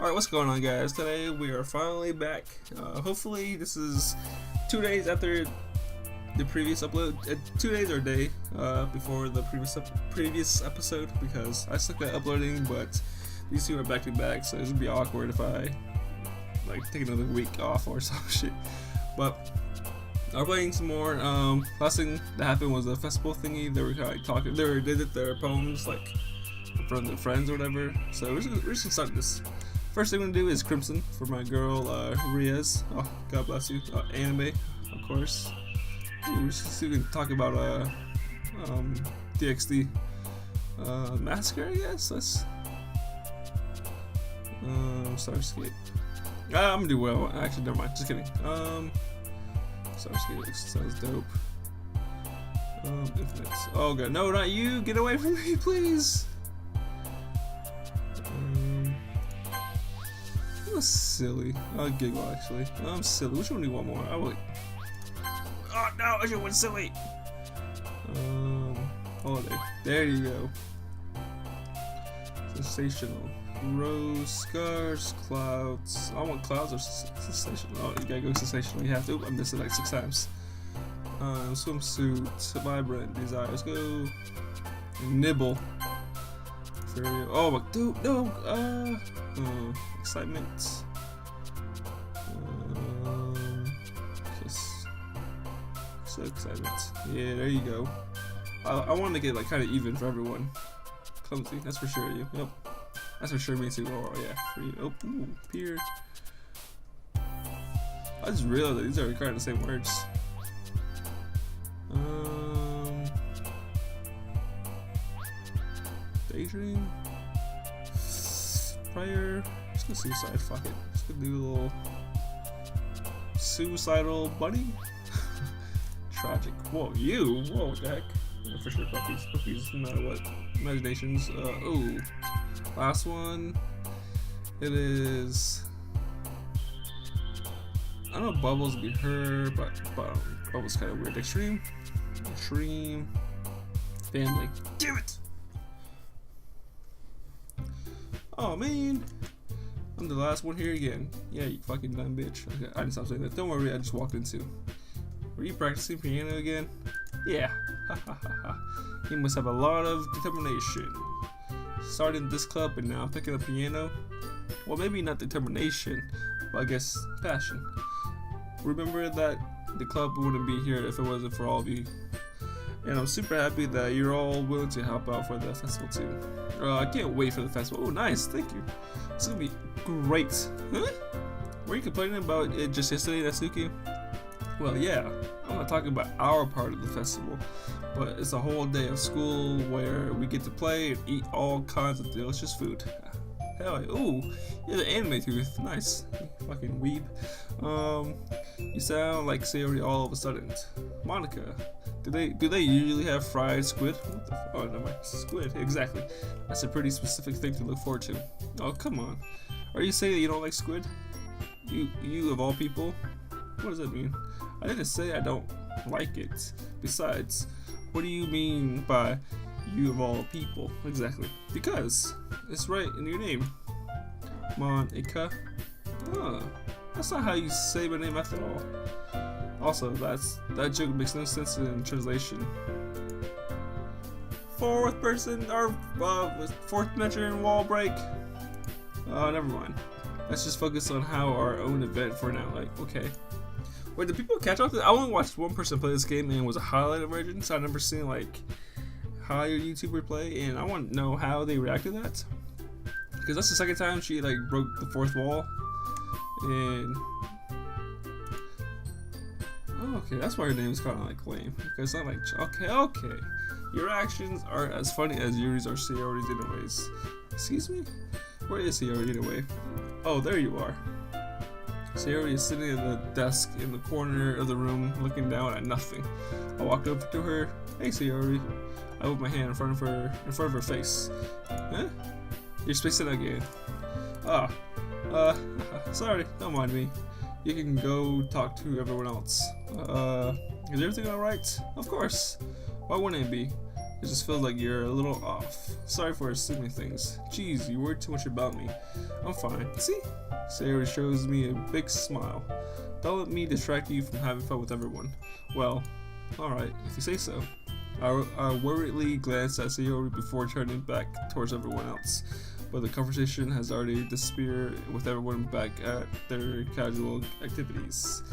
Alright, what's going on, guys? Today we are finally back. Hopefully this is 2 days after the previous upload, 2 days or a day before the previous episode, because I suck at uploading, but these two are back to back, so it's gonna be awkward if I like take another week off or some shit. But I'm playing some more. Last thing that happened was a festival thingy. They were kind of like talking. They did their poems like in front of their friends or whatever. So we're just gonna start this. First thing I'm gonna do is Crimson for my girl Riaz. Oh, God bless you. Anime, of course. Ooh, we're just gonna talk about DxD Massacre, I guess. Let's Starscape. I'm gonna do well. Actually, never mind. Just kidding. Starscape sounds dope. Infinite. Oh god, no, not you! Get away from me, please. That's silly. I'll giggle actually. I'm silly. Which one do you want more? I will. Oh no! I should went silly. Holiday. There you go. Sensational. Rose, scars, clouds. I want clouds or sensational. Oh, you gotta go sensational. You have to. I missed it like 6 times. Swimsuit, vibrant, desires. Go. Nibble. Fury. Oh my dude, no. Excitement. Just excitement. Yeah, there you go. I want to make it like kind of even for everyone. Clumsy, that's for sure. You. Yep. That's for sure. Me too. Oh yeah, for you. Oh, ooh, peer. I just realized that these are kind of the same words. Daydream. Prior. Let's go suicide. Fuck it. Let's go do a little suicidal bunny. Tragic. Whoa, you. Whoa, what the heck? Yeah, for sure, puppies. Puppies, no matter what. Imaginations. Oh. Last one. It is. I don't know if Bubbles would be her, but Bubbles kind of weird. Extreme. Family. Damn it! Oh man, I'm the last one here again. Yeah, you fucking dumb bitch. Okay, I didn't stop saying that. Don't worry, I just walked into. Were you practicing piano again? Yeah. Ha ha ha ha. You must have a lot of determination. Starting this club and now picking up piano. Well, maybe not determination, but I guess passion. Remember that the club wouldn't be here if it wasn't for all of you. And I'm super happy that you're all willing to help out for the festival too. I can't wait for the festival. Oh, nice, thank you. It's gonna be great. Huh? Were you complaining about it just yesterday, Natsuki? Well, yeah, I'm not talking about our part of the festival, but it's a whole day of school where we get to play and eat all kinds of delicious food. Hell yeah. Ooh, you're the anime tooth. Nice. You fucking weeb. You sound like Sayori all of a sudden. Monica. Do they usually have fried squid? What the oh no, my squid, exactly. That's a pretty specific thing to look forward to. Oh come on. Are you saying that you don't like squid? You of all people? What does that mean? I didn't say I don't like it. Besides, what do you mean by you of all people? Exactly. Because it's right in your name. Monica. Oh, that's not how you say my name after all. Also, that joke makes no sense in translation. Fourth person, or fourth dimension in wall break. Never mind. Let's just focus on how our own event for now. Like, okay. Wait, did people catch up to this? I only watched one person play this game and it was a highlighted version, so I've never seen like how your YouTuber play, and I want to know how they react to that. Because that's the second time she like broke the fourth wall, and oh, okay, that's why her name is kind of like lame. Because I'm like, okay, your actions are as funny as Yuri's or Sayori's anyways. Excuse me? Where is Sayori anyway? Oh, there you are. Sayori is sitting at the desk in the corner of the room looking down at nothing. I walked over to her. Hey Sayori. I put my hand in front of her face. Huh? You're spacing again. Sorry, don't mind me. You can go talk to everyone else. Is everything alright? Of course. Why wouldn't it be? It just feels like you're a little off. Sorry for assuming things. Jeez, you worry too much about me. I'm fine. See? Sayori shows me a big smile. Don't let me distract you from having fun with everyone. Well, alright, if you say so. I worriedly glanced at Sayori before turning back towards everyone else, but the conversation has already disappeared with everyone back at their casual activities.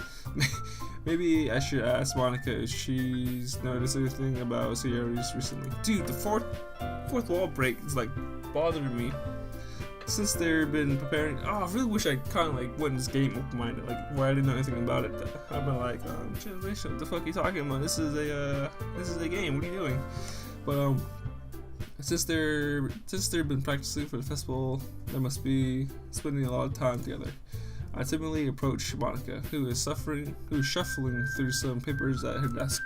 Maybe I should ask Monica if she's noticed anything about Sayori's recently. Dude, the fourth wall break is like bothering me. Since they've been preparing, I really wish I kind of like went in this game open-minded, like where I didn't know anything about it. I've been like, what the fuck are you talking about? This is a game. What are you doing? But since they've been practicing for the festival, they must be spending a lot of time together. I timidly approach Monica, who is shuffling through some papers at her desk.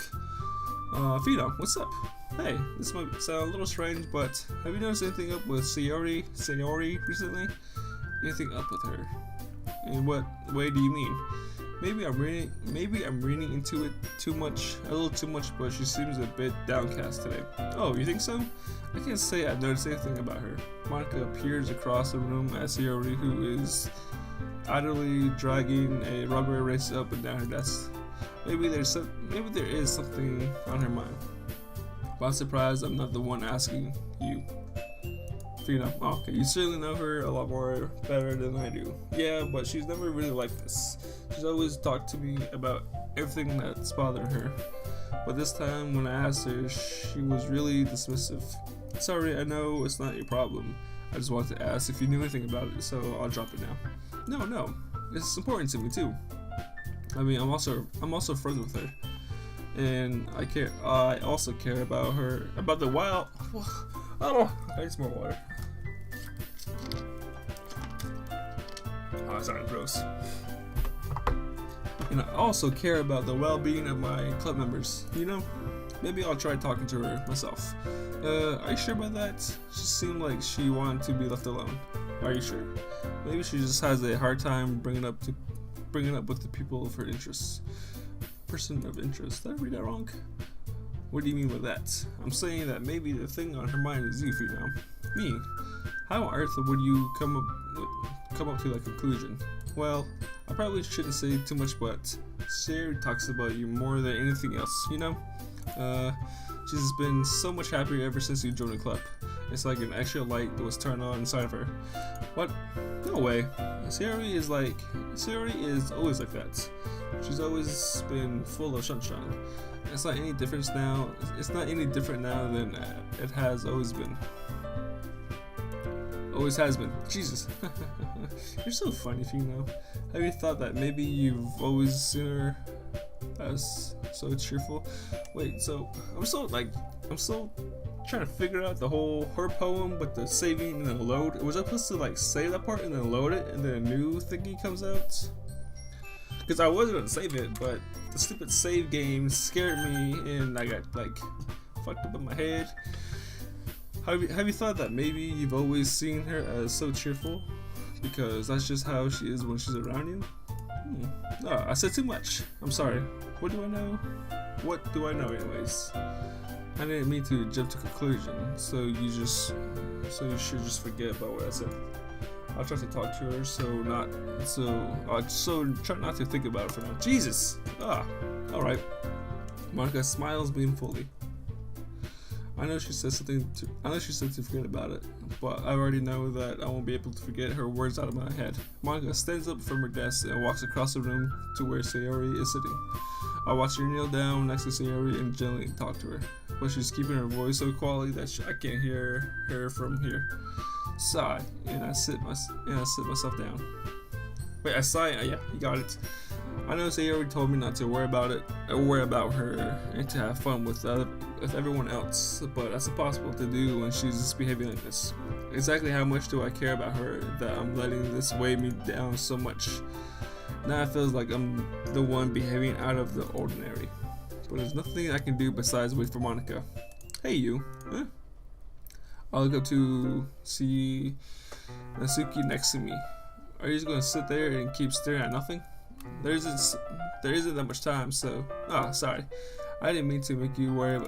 Phenom, what's up? Hey, this might sound a little strange, but have you noticed anything up with Sayori recently? Anything up with her? In what way do you mean? Maybe I'm reading into it a little too much, but she seems a bit downcast today. Oh, you think so? I can't say I've noticed anything about her. Monica peers across the room at Sayori, who is idly dragging a rubber eraser up and down her desk. Maybe there is something on her mind. But I'm surprised I'm not the one asking you. Phenom, okay, you certainly know her a lot more better than I do. Yeah, but she's never really like this. She's always talked to me about everything that's bothering her. But this time when I asked her, she was really dismissive. Sorry, I know it's not your problem. I just wanted to ask if you knew anything about it, so I'll drop it now. No, it's important to me too. I mean, I'm also friends with her, and I also care about her, about the wild. I need some more water. Oh, it's not gross. And I also care about the well-being of my club members. You know, maybe I'll try talking to her myself. Are you sure about that? She seemed like she wanted to be left alone. Are you sure? Maybe she just has a hard time bringing up with the people of her interests. Person of interest. Did I read that wrong? What do you mean by that? I'm saying that maybe the thing on her mind is you, Phenom. Me? How on earth would you come up to that conclusion? Well, I probably shouldn't say too much, but Sayori talks about you more than anything else, you know? She's been so much happier ever since you joined the club. It's like an extra light that was turned on inside of her. What? No way. Sayori is always like that. She's always been full of sunshine. It's not any different now. It's not any different now than it has always been. Always has been. Jesus. You're so funny, if you know. Have you thought that maybe you've always seen her as so cheerful? Wait, so I'm so trying to figure out the whole her poem with the saving and then load. Was I supposed to like save that part and then load it and then a new thingy comes out? Because I was gonna save it, but the stupid save game scared me and I got like fucked up in my head. Have you thought that maybe you've always seen her as so cheerful? Because that's just how she is when she's around you? Oh, I said too much. I'm sorry. What do I know? What do I know anyways? I didn't mean to jump to conclusion, so you should just forget about what I said. I'll try to talk to her, so try not to think about it for now. Jesus! Alright. Monica smiles beamfully. I know she said to forget about it, but I already know that I won't be able to forget her words out of my head. Monica stands up from her desk and walks across the room to where Sayori is sitting. I watch her kneel down next to Sayori and gently talk to her, but she's keeping her voice so quietly that I can't hear her from here. Sigh, and I sit myself down. Wait, I sigh. Yeah, you got it. I know Sayori told me not to worry about her, and to have fun with everyone else, but that's impossible to do when she's just behaving like this. Exactly how much do I care about her that I'm letting this weigh me down so much? Now it feels like I'm the one behaving out of the ordinary. But there's nothing I can do besides wait for Monica. Hey you, huh? I look up to see Natsuki next to me. Are you just gonna sit there and keep staring at nothing? There isn't that much time, so... sorry. I didn't mean to make you worry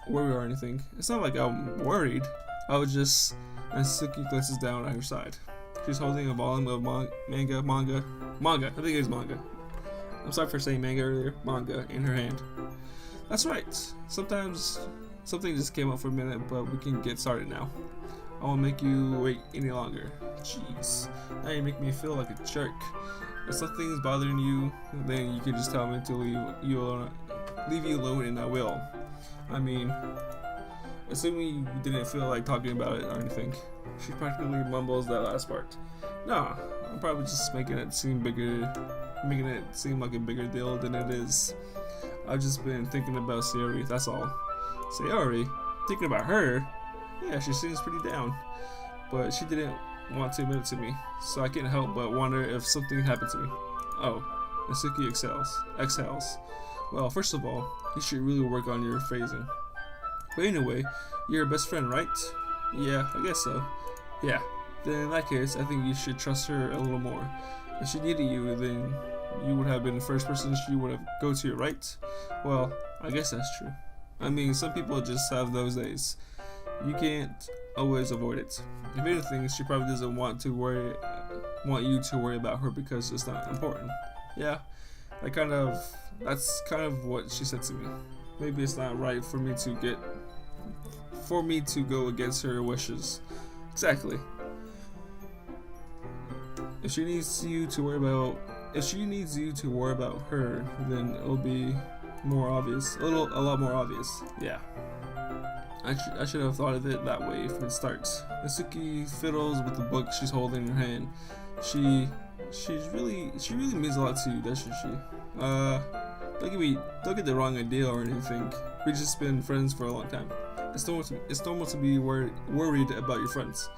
worry or anything. It's not like I'm worried. I was just. And Suki glances down at her side. She's holding a volume of manga. I think it is manga. I'm sorry for saying manga earlier. Manga in her hand. That's right. Sometimes something just came up for a minute, but we can get started now. I won't make you wait any longer. Jeez. Now you make me feel like a jerk. If something's bothering you, then you can just tell me to leave you alone, and I will. I mean, assuming you didn't feel like talking about it or anything. She practically mumbles that last part. Nah, I'm probably just making it seem like a bigger deal than it is. I've just been thinking about Sayori, that's all. Sayori? Thinking about her? Yeah, she seems pretty down. But she didn't want to admit it to me, so I can't help but wonder if something happened to me. Oh, Natsuki exhales. Well, first of all, you should really work on your phrasing. But anyway, you're her best friend, right? Yeah, I guess so. Yeah, then in that case, I think you should trust her a little more. If she needed you, then you would have been the first person she would have go to, right? Well, I guess that's true. I mean, some people just have those days. You can't always avoid it. If anything, she probably doesn't want you to worry about her because it's not important. Yeah, that's kind of what she said to me. Maybe it's not right for me to go against her wishes. Exactly. If she needs you to worry about her, then it'll be more obvious. A lot more obvious. Yeah. I should have thought of it that way from the start. Natsuki fiddles with the book she's holding in her hand. She really means a lot to you, doesn't she? Don't get the wrong idea or anything. We've just been friends for a long time. It's normal to be worried about your friends.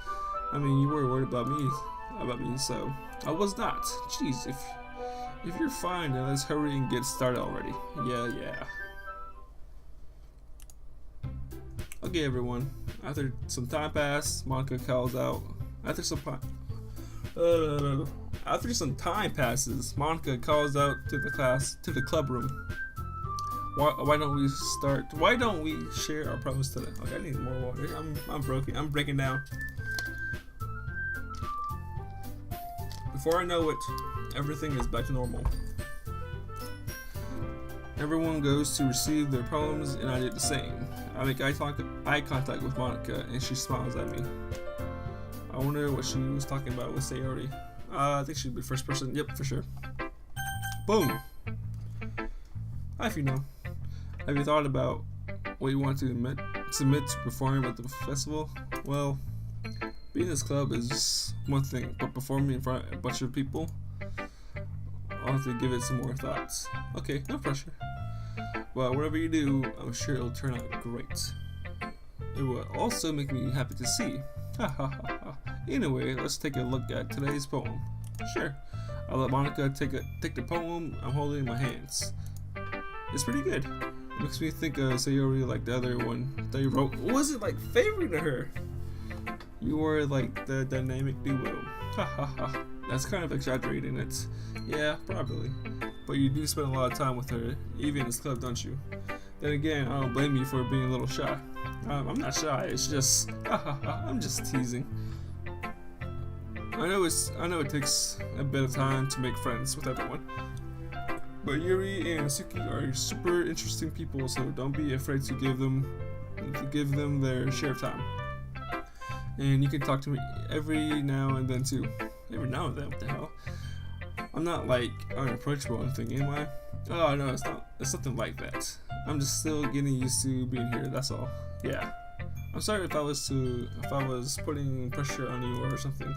I mean, you were worried about me, so I was not. Jeez, if you're fine, then let's hurry and get started already. Yeah. Okay, everyone. After some time passes, Monica calls out. After some time passes, Monica calls out to the club room. Why don't we share our problems today? Okay, I need more water. I'm breaking down. Before I know it, everything is back to normal. Everyone goes to receive their problems, and I did the same. I make eye contact with Monica, and she smiles at me. I wonder what she was talking about with Sayori. I think she'd be the first person. Yep, for sure. Boom. Hi, Pheno. Have you thought about what you want to submit to perform at the festival? Well, being in this club is one thing, but performing in front of a bunch of people, I'll have to give it some more thoughts. Okay, no pressure. Well, whatever you do, I'm sure it'll turn out great. It will also make me happy to see. Anyway, let's take a look at today's poem. Sure. I'll let Monica take the poem I'm holding in my hands. It's pretty good. It makes me think of Sayori like the other one that you wrote. Was it like favoring to her? You were like the dynamic duo. That's kind of exaggerating it. Yeah, probably. But you do spend a lot of time with her, even in this club, don't you? Then again, I don't blame you for being a little shy. I'm not shy, it's just, I'm just teasing. I know it takes a bit of time to make friends with everyone. But Yuri and Suki are super interesting people, so don't be afraid to give them their share of time. And you can talk to me every now and then too. Every now and then, what the hell? I'm not like unapproachable or anything, am I? Oh no, it's nothing like that. I'm just still getting used to being here, that's all. Yeah. I'm sorry if I was putting pressure on you or something.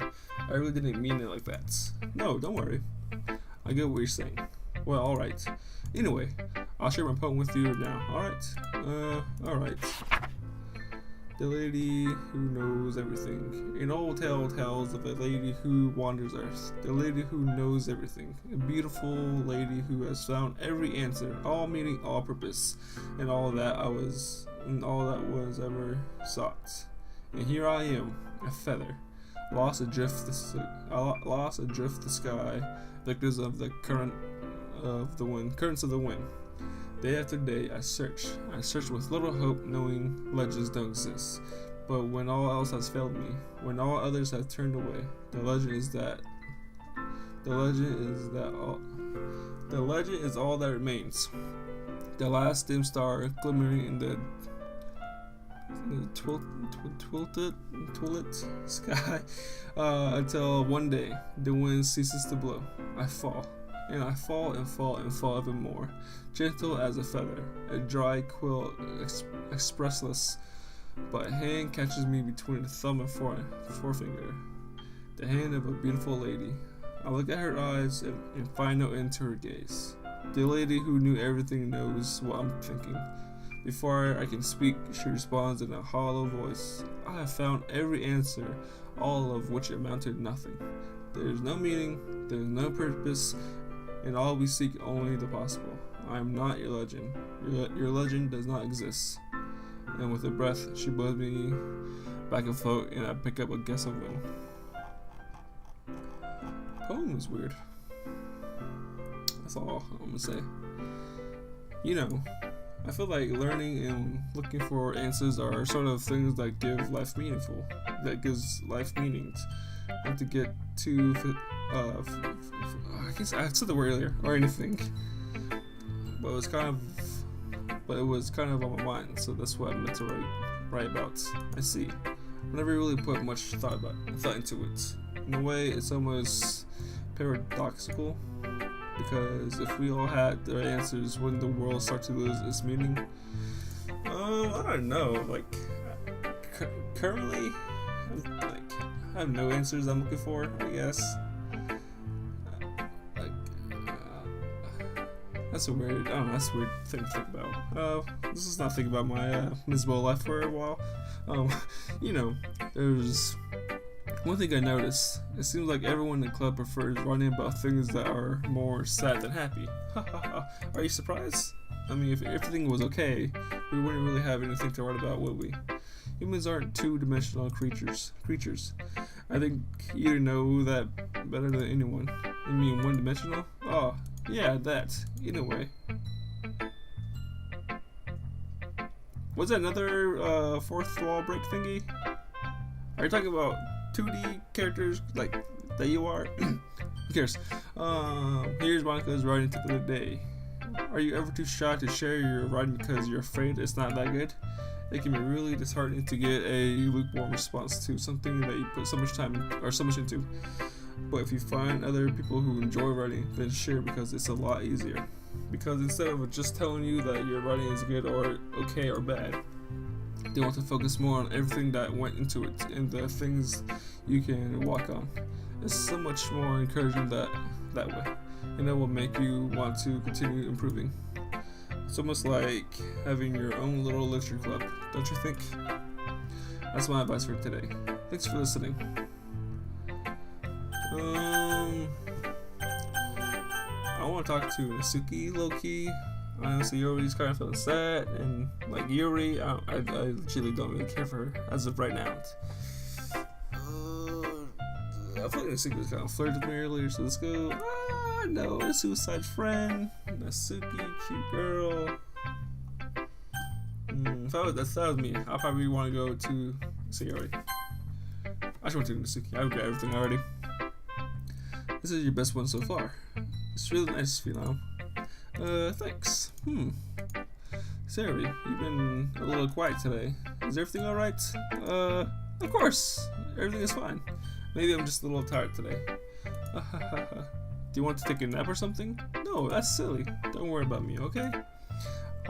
I really didn't mean it like that. No, don't worry. I get what you're saying. Well, alright. Anyway, I'll share my poem with you now. Alright. The lady who knows everything. An old tale tells of a lady who wanders earth. The lady who knows everything. A beautiful lady who has found every answer, all meaning, all purpose, and all that was ever sought. And here I am, a feather, lost adrift the sky, victims of the currents of the wind. Day after day, I search. I search with little hope, knowing legends don't exist. But when all else has failed me, when all others have turned away, the legend is all that remains. The last dim star glimmering in the twilight sky, until one day the wind ceases to blow. I fall, and I fall and fall and fall even more, gentle as a feather, a dry quill, expressless. But a hand catches me between the thumb and forefinger, the hand of a beautiful lady. I look at her eyes and find no end to her gaze. The lady who knew everything knows what I'm thinking. Before I can speak, she responds in a hollow voice. I have found every answer, all of which amount to nothing. There is no meaning, there is no purpose, and all we seek only the possible. I am not your legend. Your legend does not exist. And with a breath, she blows me back and forth, and I pick up a guess of wind. Poem is weird. That's all I'm gonna say. You know, I feel like learning and looking for answers are sort of things that give life meaningful. That gives life meanings. Not to get too, I guess I said the word earlier or anything, but it was kind of on my mind, so that's what I meant to write about. I see. I never really put much thought into it. In a way, it's almost paradoxical, because if we all had the answers, wouldn't the world start to lose its meaning? I don't know. Like, currently, I have no answers I'm looking for, I guess. That's a weird thing to think about. This is not thinking about my miserable life for a while. You know, there's one thing I noticed. It seems like everyone in the club prefers writing about things that are more sad than happy. Are you surprised? I mean, if everything was okay, we wouldn't really have anything to write about, would we? Humans aren't two-dimensional creatures. I think you know that better than anyone. You mean one-dimensional? Oh, yeah, that. Either way. Was that another fourth wall break thingy? Are you talking about 2D characters like that you are? Who cares? Here's Monica's writing tip of the day. Are you ever too shy to share your writing because you're afraid it's not that good? It can be really disheartening to get a lukewarm response to something that you put so much time or so much into. But if you find other people who enjoy writing, then share, because it's a lot easier. Because instead of just telling you that your writing is good or okay or bad, they want to focus more on everything that went into it and the things you can walk on. It's so much more encouraging that way, and it will make you want to continue improving. It's almost like having your own little literature club, don't you think? That's my advice for today. Thanks for listening. I want to talk to Nasuki low-key. Honestly, Yuri's kind of feeling sad, and like Yuri, I literally don't really care for her as of right now. I feel like Nasuki was kind of flirting with me earlier, so let's go. No, a suicide friend, Nasuki, cute girl. If that was me, I probably want to go to Sayori. I just want to Nasuki. I've got everything already. This is your best one so far. It's really nice, Phenom. Thanks. Sayori, you've been a little quiet today. Is everything alright? Of course. Everything is fine. Maybe I'm just a little tired today. Do you want to take a nap or something? No, that's silly. Don't worry about me, okay?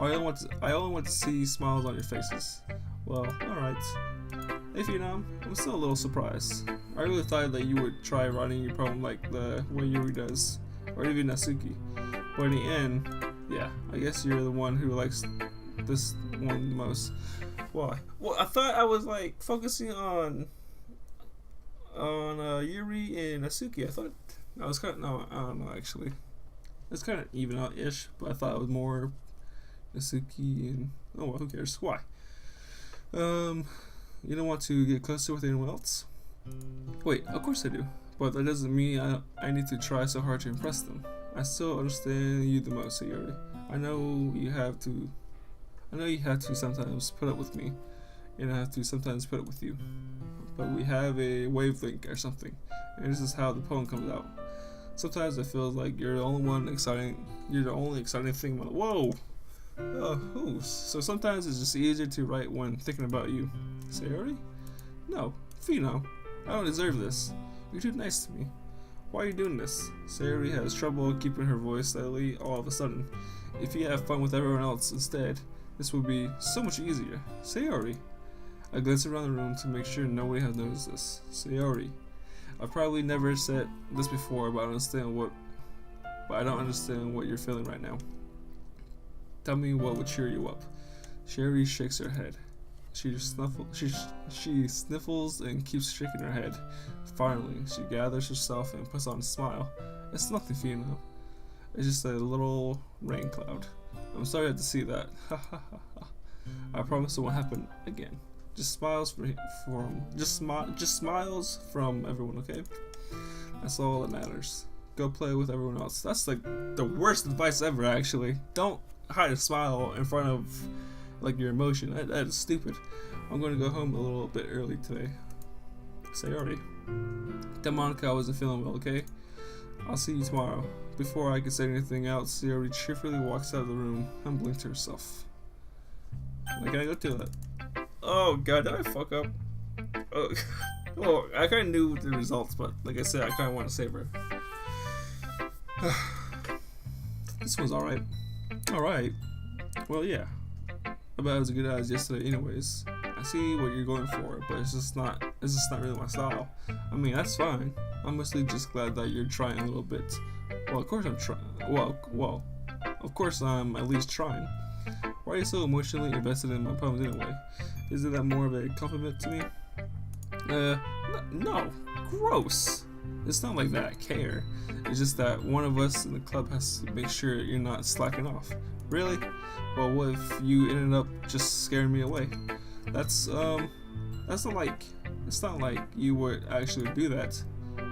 I only want to see smiles on your faces. Well, alright. Hey Phenom, I'm still a little surprised. I really thought that you would try writing your poem like the way Yuri does, or even Nasuki. But in the end, yeah, I guess you're the one who likes this one the most. Why? Well, I thought I was like focusing on Yuri and Nasuki. I thought I was kind of, no, I don't know actually. It's kind of even out-ish, but I thought it was more Nasuki and, oh well, who cares? Why? You don't want to get closer with anyone else? Wait, of course I do. But that doesn't mean I need to try so hard to impress them. I still understand you the most, Sayori. I know you have to sometimes put up with me, and I have to sometimes put up with you. But we have a wavelength or something, and this is how the poem comes out. Sometimes it feels like you're the only exciting thing. Whoa! So sometimes it's just easier to write when thinking about you. Sayori? No, Phenom. I don't deserve this. You're too nice to me. Why are you doing this? Sayori has trouble keeping her voice steadily all of a sudden. If you have fun with everyone else instead, this would be so much easier. Sayori. I glance around the room to make sure nobody has noticed this. Sayori. I've probably never said this before, but I don't understand what you're feeling right now. Tell me what would cheer you up. Sayori shakes her head. She sniffles and keeps shaking her head. Finally, she gathers herself and puts on a smile. It's nothing, Phenom. It's just a little rain cloud. I'm sorry I had to see that. I promise it won't happen again. Just smiles smiles from everyone, okay? That's all that matters. Go play with everyone else. That's like the worst advice ever, actually. Don't hide a smile in front of like your emotion. That is stupid. I'm going to go home a little bit early today. Sayori. Tell Monica I wasn't feeling well, okay? I'll see you tomorrow. Before I can say anything else, Sayori cheerfully walks out of the room, humbling to herself. Can I go to it? Oh god, did I fuck up? Oh, well, I kind of knew the results, but like I said, I kind of want to save her. This one's alright. Alright. Well, yeah. About as good as yesterday anyways. I see what you're going for, but it's just not really my style. I mean, that's fine. I'm mostly just glad that you're trying a little bit. Well, of course I'm trying. Well, of course I'm at least trying. Why are you so emotionally invested in my poems anyway? Isn't that more of a compliment to me? No. Gross. It's not like that I care. It's just that one of us in the club has to make sure you're not slacking off. Really? Well, what if you ended up just scaring me away? That's not like, it's not like you would actually do that.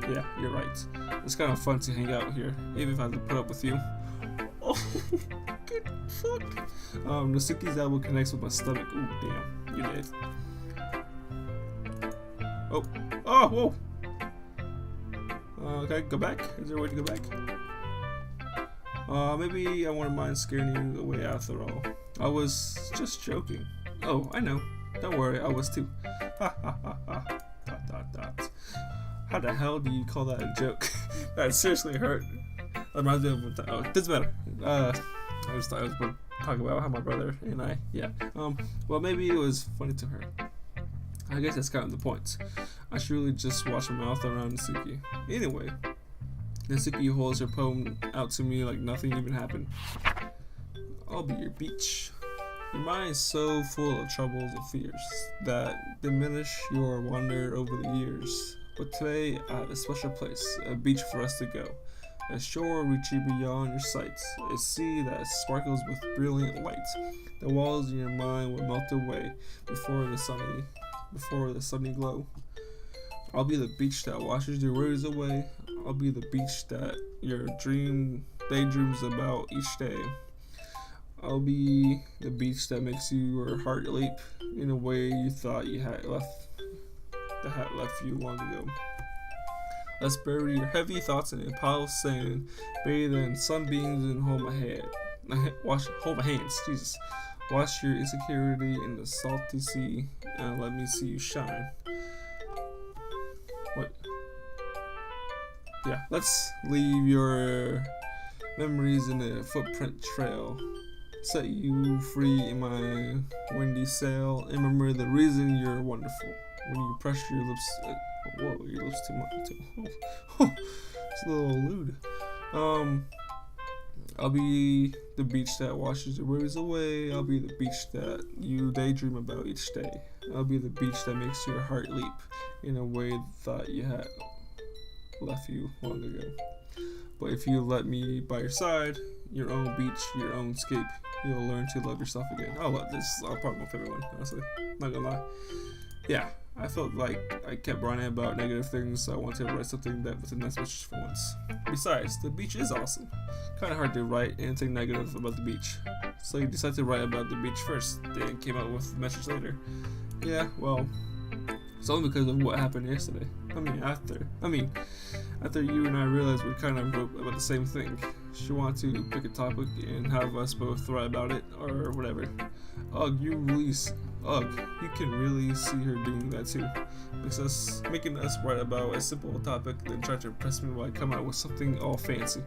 Yeah, you're right. It's kind of fun to hang out here, even if I have to put up with you. Oh, good fuck. Nasuki's elbow connects with my stomach. Ooh, damn, you did. Oh, whoa. Okay, go back. Is there a way to go back? Maybe I wouldn't mind scaring you away after all. I was just joking. Oh, I know. Don't worry, I was too. Ha ha ha ha. ... How the hell do you call that a joke? That seriously hurt. That reminds me of oh, it doesn't matter. I just thought I was going to talk about how my brother and I, yeah. Well, maybe it was funny to her. I guess that's kind of the point. I should really just watch my mouth around Nasuki. Anyway, Nasuki holds her poem out to me like nothing even happened. I'll be your beach. Your mind is so full of troubles and fears that diminish your wonder over the years. But today, I have a special place, a beach for us to go. A shore reaching beyond your sights, a sea that sparkles with brilliant light. The walls in your mind will melt away before the sunny glow. I'll be the beach that washes your worries away. I'll be the beach that your daydreams about each day. I'll be the beach that makes your heart leap in a way you thought you had left you long ago. Let's bury your heavy thoughts in a pile of sand, bathe in sunbeams and hold my hands, Jesus. Wash your insecurity in the salty sea and let me see you shine. What? Yeah, let's leave your memories in a footprint trail. Set you free in my windy sail, and remember the reason you're wonderful. When you press your lips, whoa, your lips too much. It's a little lewd. I'll be the beach that washes your worries away. I'll be the beach that you daydream about each day. I'll be the beach that makes your heart leap in a way you thought you had left you long ago. But if you let me by your side, your own beach, your own escape, you'll learn to love yourself again. I love this. I'll probably my favorite one, honestly. Not gonna lie. Yeah, I felt like I kept writing about negative things, so I wanted to write something that was a nice message for once. Besides, the beach is awesome. Kinda hard to write anything negative about the beach. So you decided to write about the beach first, then came out with the message later. Yeah, well, it's only because of what happened yesterday. After you and I realized we kind of wrote about the same thing. She wanted to pick a topic and have us both write about it, or whatever. Ugh, you can really see her doing that too. Making us write about a simple topic, then try to impress me while I come out with something all fancy.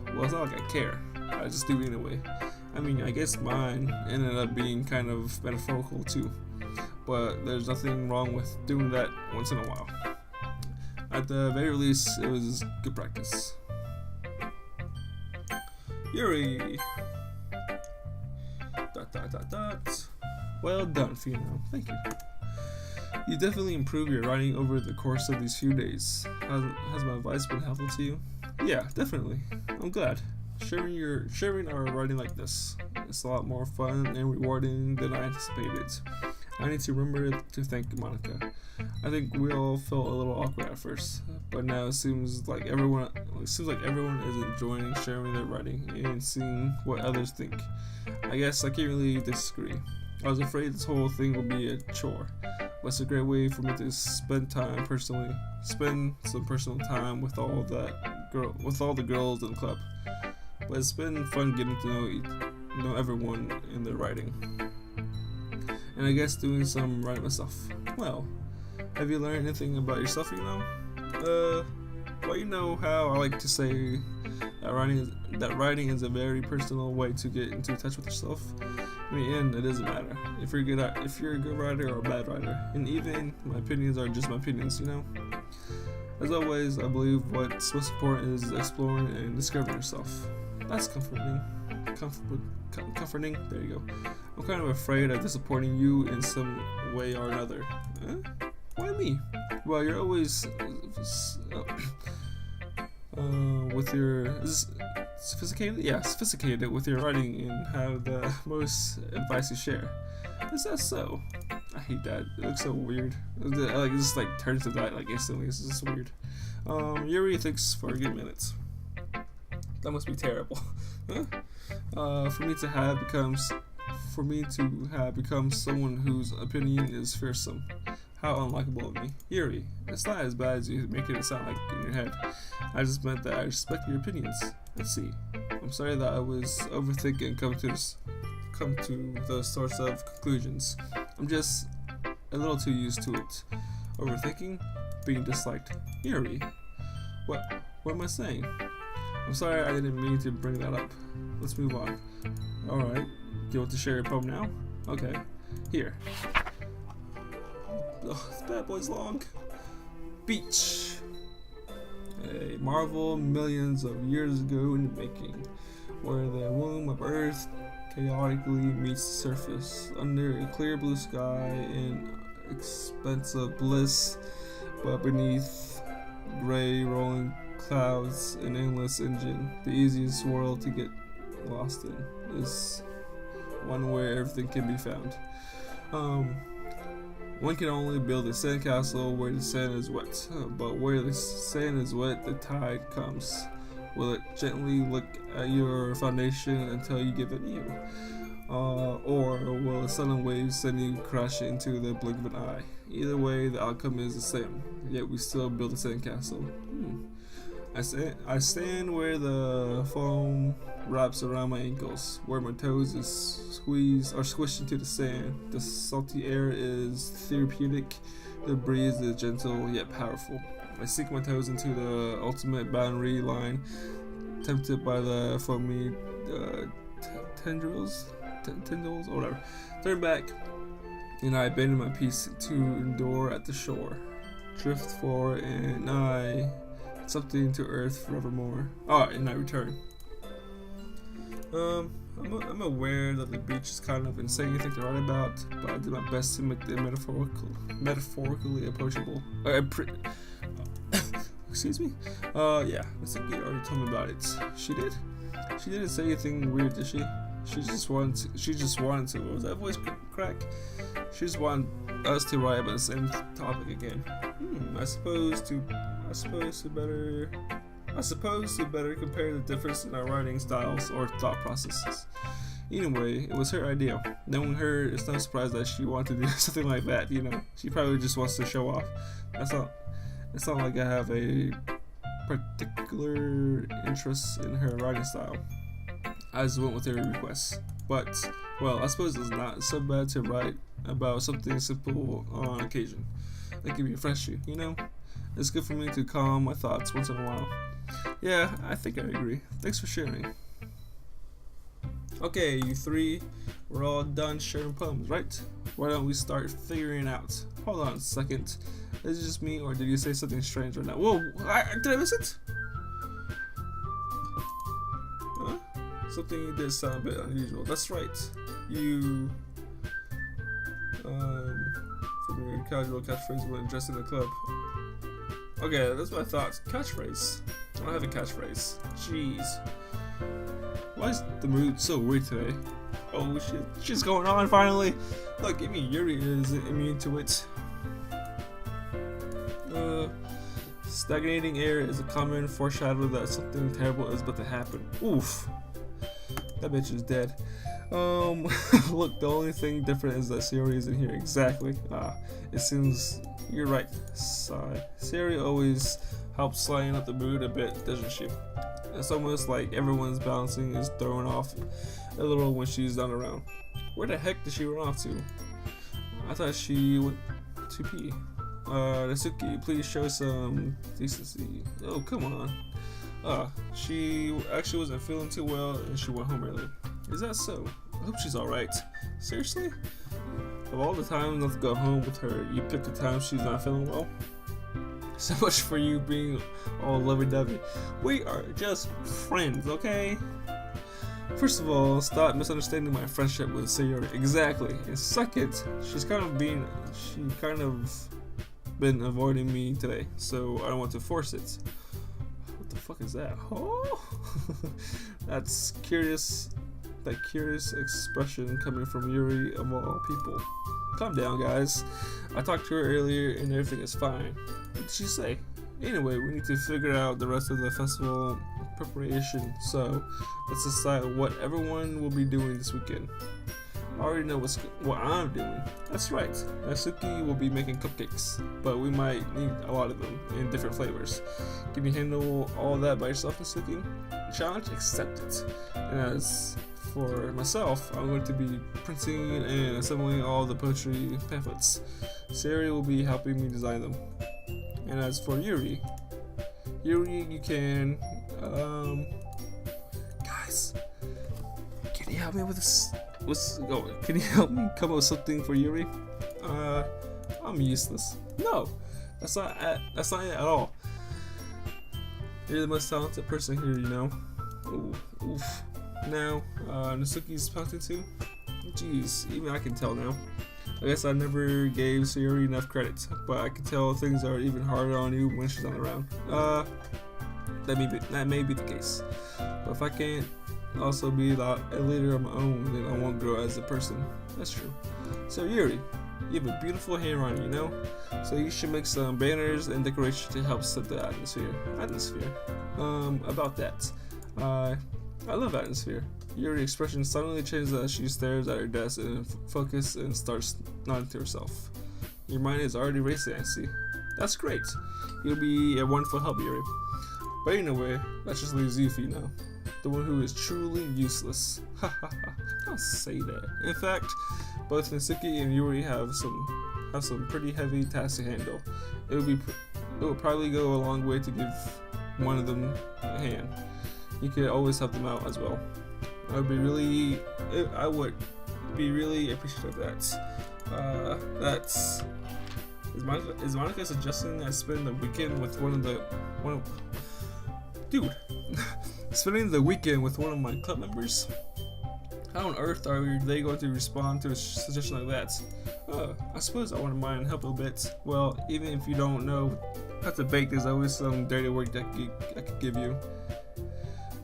Well, it's not like I care. I just do it anyway. I guess mine ended up being kind of metaphorical too. But there's nothing wrong with doing that once in a while. At the very least, it was good practice. Yuri! ... Well done, Phenom. Thank you. You definitely improved your writing over the course of these few days. Has my advice been helpful to you? Yeah, definitely. I'm glad. Sharing our writing like this. It's a lot more fun and rewarding than I anticipated. I need to remember to thank Monica. I think we all felt a little awkward at first, but now it seems like everyone is enjoying sharing their writing and seeing what others think. I guess I can't really disagree. I was afraid this whole thing would be a chore, but it's a great way for me to spend some personal time with all the girls in the club. But it's been fun getting to know everyone in their writing. And I guess doing some writing myself. Well, have you learned anything about yourself, Well, you know how I like to say that writing is a very personal way to get into touch with yourself. In the end, it doesn't matter if you're a good writer or a bad writer, and even my opinions are just my opinions, As always, I believe what's most important is exploring and discovering yourself. That's comforting. There you go. I'm kind of afraid of disappointing you in some way or another. Why me? Well, you're always with your sophisticated with your writing and have the most advice to share. Is that so? I hate that. It looks so weird. It just turns to that instantly. It's just weird. Yuri, thanks for good minutes. That must be terrible. For me to have become someone whose opinion is fearsome. How unlikable of me. Yuri, it's not as bad as you making it sound like in your head. I just meant that I respect your opinions. Let's see. I'm sorry that I was overthinking and come to those sorts of conclusions. I'm just a little too used to it. Overthinking, being disliked. Yuri, what am I saying? I'm sorry, I didn't mean to bring that up. Let's move on. Alright, do you want to share your poem now? Okay, here. Oh, this bad boy's long. Beach. A marvel millions of years ago in the making, where the womb of Earth chaotically meets the surface, under a clear blue sky in expansive bliss, but beneath gray rolling clouds, an endless engine. The easiest world to get lost in is one where everything can be found. One can only build a sandcastle where the sand is wet, but where the sand is wet, the tide comes. Will it gently look at your foundation until you give it you? Or will the sudden waves send you crashing into the blink of an eye? Either way, the outcome is the same, yet we still build a sandcastle. I stand where the foam wraps around my ankles, where my toes is squished into the sand. The salty air is therapeutic, the breeze is gentle yet powerful. I sink my toes into the ultimate boundary line, tempted by the foamy tendrils, or whatever. Turn back, and I abandon my peace to endure at the shore. Drift forward, and I something to earth forevermore. And I return. I'm aware that the beach is kind of insane thing to write about, but I did my best to make it metaphorically approachable. Excuse me? Yeah, Miss Iggy already told me about it. She did? She didn't say anything weird, did she? She just wanted to. What was that voice crack? She just wanted us to write about the same topic again. I suppose to better compare the difference in our writing styles or thought processes. Anyway, it was her idea. Knowing her, it's no surprise that she wanted to do something like that. You know, she probably just wants to show off. It's not like I have a particular interest in her writing style. I just went with her request. But, well, I suppose it's not so bad to write about something simple on occasion. That can refresh you, you know? It's good for me to calm my thoughts once in a while. Yeah, I think I agree. Thanks for sharing. Okay, you three, we're all done sharing poems, right? Why don't we start figuring out? Hold on a second. Is it just me, or did you say something strange right now? Whoa, did I miss it? Huh? Something did sound a bit unusual. That's right. You, from your casual catchphrase when dressed in the club. Okay, that's what I thought. Catchphrase. I don't have a catchphrase. Jeez. Why is the mood so weird today? Oh shit, shit's going on finally! Look, even Yuri is immune to it. Stagnating air is a common foreshadow that something terrible is about to happen. Oof. That bitch is dead. Look, the only thing different is that Siri isn't here. Exactly. It seems you're right. Sigh. Siri always helps lighten up the mood a bit, doesn't she? It's almost like everyone's balancing is thrown off a little when she's not around. Where the heck did she run off to? I thought she went to pee. Natsuki, please show some decency. Oh, come on. She actually wasn't feeling too well and she went home early. Is that so? I hope she's alright. Seriously? Of all the times not to go home with her, you pick the time she's not feeling well? So much for you being all lovey-dovey. We are just friends, okay? First of all, stop misunderstanding my friendship with Sayori. Exactly. And second, she's kind of been avoiding me today, so I don't want to force it. What the fuck is that? Oh, that's curious. That curious expression coming from Yuri of all people. Calm down, guys. I talked to her earlier and everything is fine. What did she say? Anyway, we need to figure out the rest of the festival preparation, so let's decide what everyone will be doing this weekend. I already know what I'm doing. That's right. Natsuki will be making cupcakes, but we might need a lot of them in different flavors. Can you handle all that by yourself, Natsuki? Challenge accepted. And as for myself, I'm going to be printing and assembling all the poetry pamphlets. Sari will be helping me design them. And as for Yuri, you can, guys, can you help me with this? Can you help me come up with something for Yuri? I'm useless. No, that's not it at all. You're the most talented person here, you know. Oof. Now, Natsuki's pouting too? Jeez, even I can tell now. I guess I never gave Sayori enough credit, but I can tell things are even harder on you when she's not around. That may be the case. But if I can't also be a leader of my own, then I won't grow as a person. That's true. So Yuri, you have a beautiful handwriting, you know? So you should make some banners and decorations to help set the atmosphere. About that. I love atmosphere. Yuri's expression suddenly changes as she stares at her desk and focuses and starts nodding to herself. Your mind is already racing, I see. That's great. You'll be a wonderful help, Yuri. But anyway, that just leaves Yuffie now. The one who is truly useless. Don't say that. In fact, both Natsuki and Yuri have some pretty heavy tasks to handle. It would probably go a long way to give one of them a hand. You could always help them out as well. I would be really appreciative of that. Is Monica suggesting I spend the weekend with spending the weekend with one of my club members? How on earth are they going to respond to a suggestion like that? I suppose I wouldn't mind helping a bit. Well, even if you don't know how to bake, there's always some dirty work that I could give you.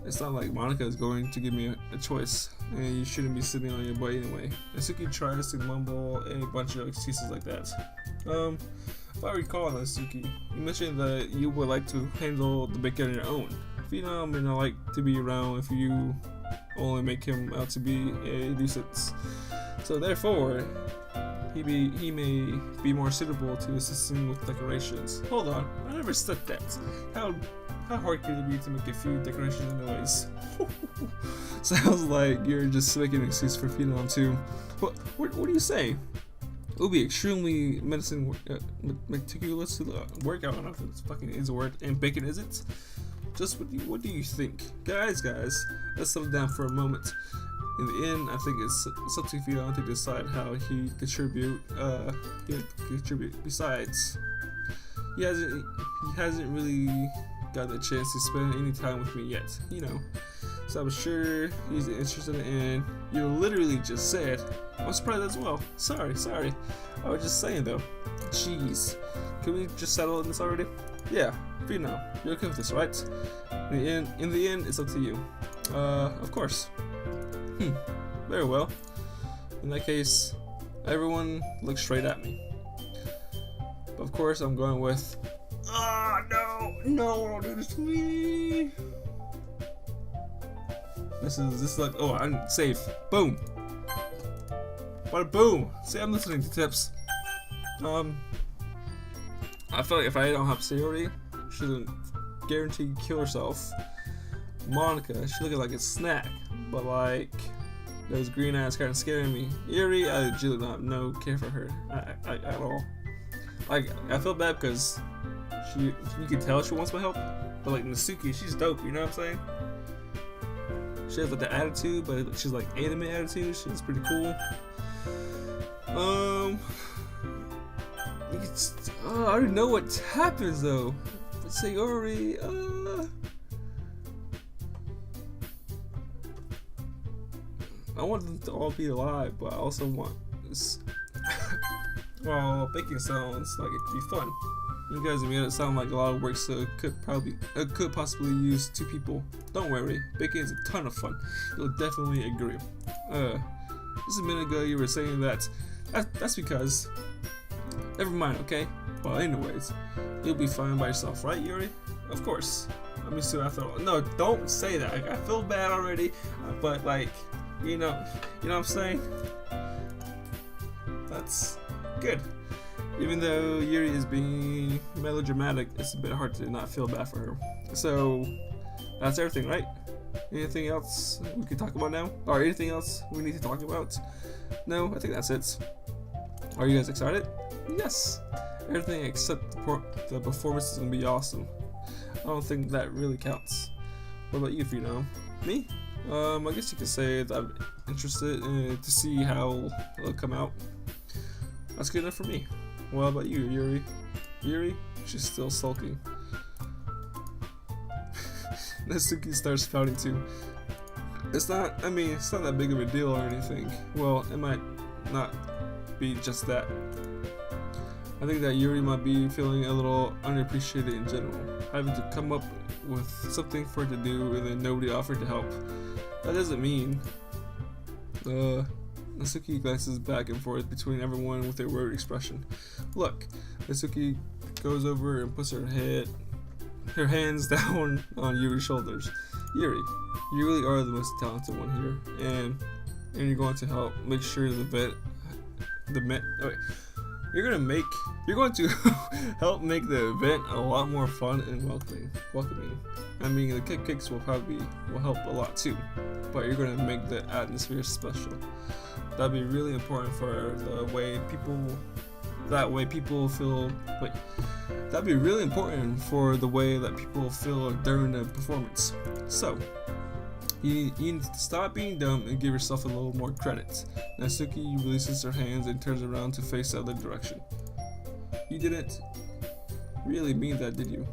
It's not like Monica is going to give me a choice, and you shouldn't be sitting on your butt anyway. Natsuki tries to mumble a bunch of excuses like that. If I recall, Natsuki, you mentioned that you would like to handle the bacon on your own. Phenom may not like to be around if you only make him out to be a nuisance. So therefore, he may be more suitable to assisting with decorations. Hold on, I never said that. How hard can it be to make a few decorations anyways? Sounds like you're just making an excuse for Phenom too. What do you say? It would be extremely meticulous work. I don't know if it's fucking is a word. And bacon is it? Just what do you think? Guys, let's settle down for a moment. In the end, I think it's up to Phenom to decide how he contribute. Besides, he hasn't really got the chance to spend any time with me yet, you know. So I'm sure he's interested in. You literally just said, I'm surprised as well. Sorry. I was just saying though. Jeez, can we just settle this already? Yeah, Phenom, you're okay with this, right? In the end, it's up to you. Of course. Very well. In that case, everyone look straight at me. But of course, I'm going with. No, don't do this to me. This is like, oh, I'm safe. Boom. Bada boom. See, I'm listening to tips. I feel like if I don't have Sayori, she would guarantee kill herself. Monica, she looking like a snack, but like those green eyes kind of scaring me. Yuri, I legitimately have no care for her at all. Like, I feel bad because you can tell she wants my help, but like Natsuki, she's dope. You know what I'm saying? She has like the attitude, but she's like anime attitude. She's pretty cool. I already know what happens though. But Sayori, I want them to all be alive, but I also want this. Well, baking sounds like it could be fun. You guys made it sound like a lot of work, so it could possibly use 2 people. Don't worry, baking is a ton of fun. You'll definitely agree. Just a minute ago you were saying that's because. Never mind, okay? Well, anyways, you'll be fine by yourself, right, Yuri? Of course. Let me see after all. No, don't say that. I feel bad already, but like, you know what I'm saying? That's good. Even though Yuri is being melodramatic, it's a bit hard to not feel bad for her. So, that's everything, right? Anything else we can talk about now? Or anything else we need to talk about? No, I think that's it. Are you guys excited? Yes. Everything except the performance is gonna be awesome. I don't think that really counts. What about you, Phenom? Me? I guess you could say that I'm interested to see how it'll come out. That's good enough for me. What about you, Yuri? Yuri? She's still sulking. Natsuki starts pouting too. It's not that big of a deal or anything. Well, it might not be just that. I think that Yuri might be feeling a little unappreciated in general, having to come up with something for her to do and then nobody offered to help. That doesn't mean. Natsuki glances back and forth between everyone with a worried expression. Look, Natsuki goes over and puts her hands down on Yuri's shoulders. Yuri, you really are the most talented one here, and you're going to help make sure you're going to help make the event a lot more fun and welcoming. I mean, the cupcakes will help a lot too, but you're going to make the atmosphere special. That'd be really important for the way people. That'd be really important for the way that people feel during the performance. So, you need to stop being dumb and give yourself a little more credit. Natsuki releases her hands and turns around to face the other direction. You didn't really mean that, did you?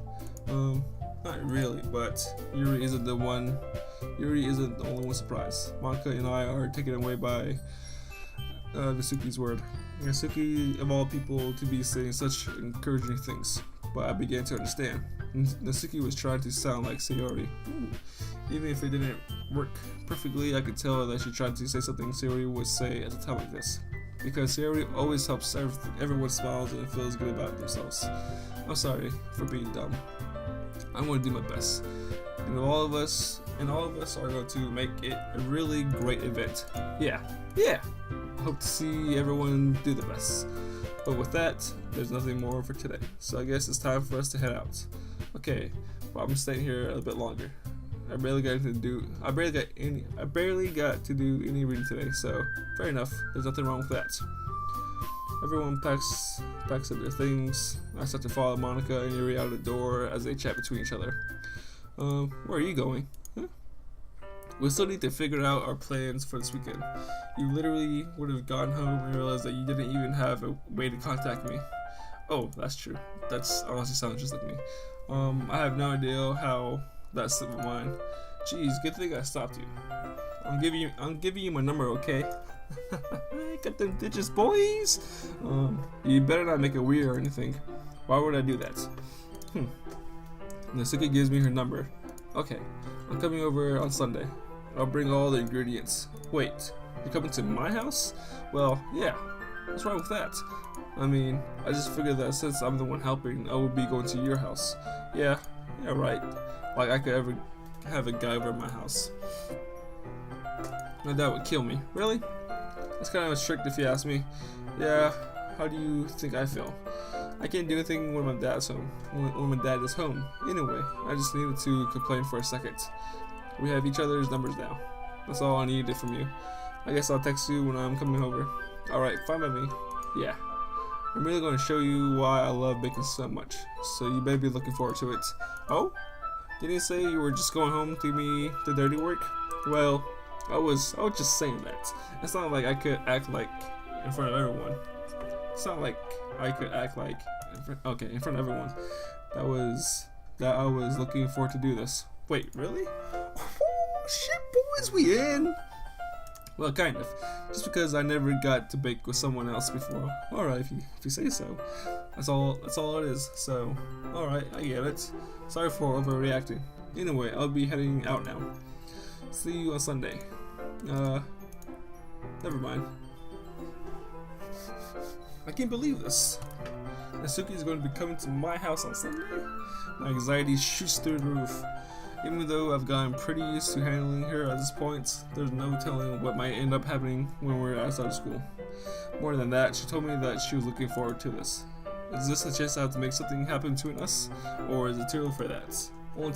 Not really, but Yuri isn't the only one surprised. Monica and I are taken away by Natsuki's word. Natsuki, of all people, to be saying such encouraging things, but I began to understand. Natsuki was trying to sound like Sayori. Even if it didn't work perfectly, I could tell that she tried to say something Sayori would say at a time like this. Because Sayori always helps everyone smiles and feels good about themselves. I'm sorry for being dumb. I'm going to do my best. And all of us are going to make it a really great event. Yeah. I hope to see everyone do the best. But with that, there's nothing more for today. So I guess it's time for us to head out. Okay, well, I'm staying here a bit longer. I barely got to do any reading today, so fair enough. There's nothing wrong with that. Everyone packs up their things. I start to follow Monica and Yuri out of the door as they chat between each other. Where are you going? Huh? We still need to figure out our plans for this weekend. You literally would have gone home and realized that you didn't even have a way to contact me. Oh, that's true. That's honestly sounds just like me. I have no idea how that slipped my mind. Jeez, good thing I stopped you. I'm giving you my number, okay? Got them digits, boys. You better not make it weird or anything. Why would I do that? Nasuka gives me her number. Okay, I'm coming over on Sunday. I'll bring all the ingredients. Wait, you're coming to my house? Well, yeah. What's wrong with that? I mean, I just figured that since I'm the one helping, I would be going to your house. Yeah, right. Like I could ever have a guy over at my house. My dad would kill me. Really? That's kind of strict if you ask me. Yeah, how do you think I feel? I can't do anything when my dad's home. When my dad is home. Anyway, I just needed to complain for a second. We have each other's numbers now. That's all I needed from you. I guess I'll text you when I'm coming over. Alright, fine by me. Yeah. I'm really going to show you why I love baking so much. So you better be looking forward to it. Oh? Didn't you say you were just going home to do me the dirty work? Well, I was just saying that. It's not like I could act like in front of everyone. It's not like I could act like in front of everyone. That I was looking forward to do this. Wait, really? Oh, shit, boys, we in. Well, kind of. Just because I never got to bake with someone else before. Alright, if you say so. That's all it is. So, alright, I get it. Sorry for overreacting. Anyway, I'll be heading out now. See you on Sunday. Never mind. I can't believe this. Nasuki is going to be coming to my house on Sunday? My anxiety shoots through the roof. Even though I've gotten pretty used to handling her at this point, there's no telling what might end up happening when we're outside of school. More than that, she told me that she was looking forward to this. Is this a chance I have to make something happen between us? Or is it too early for that? Only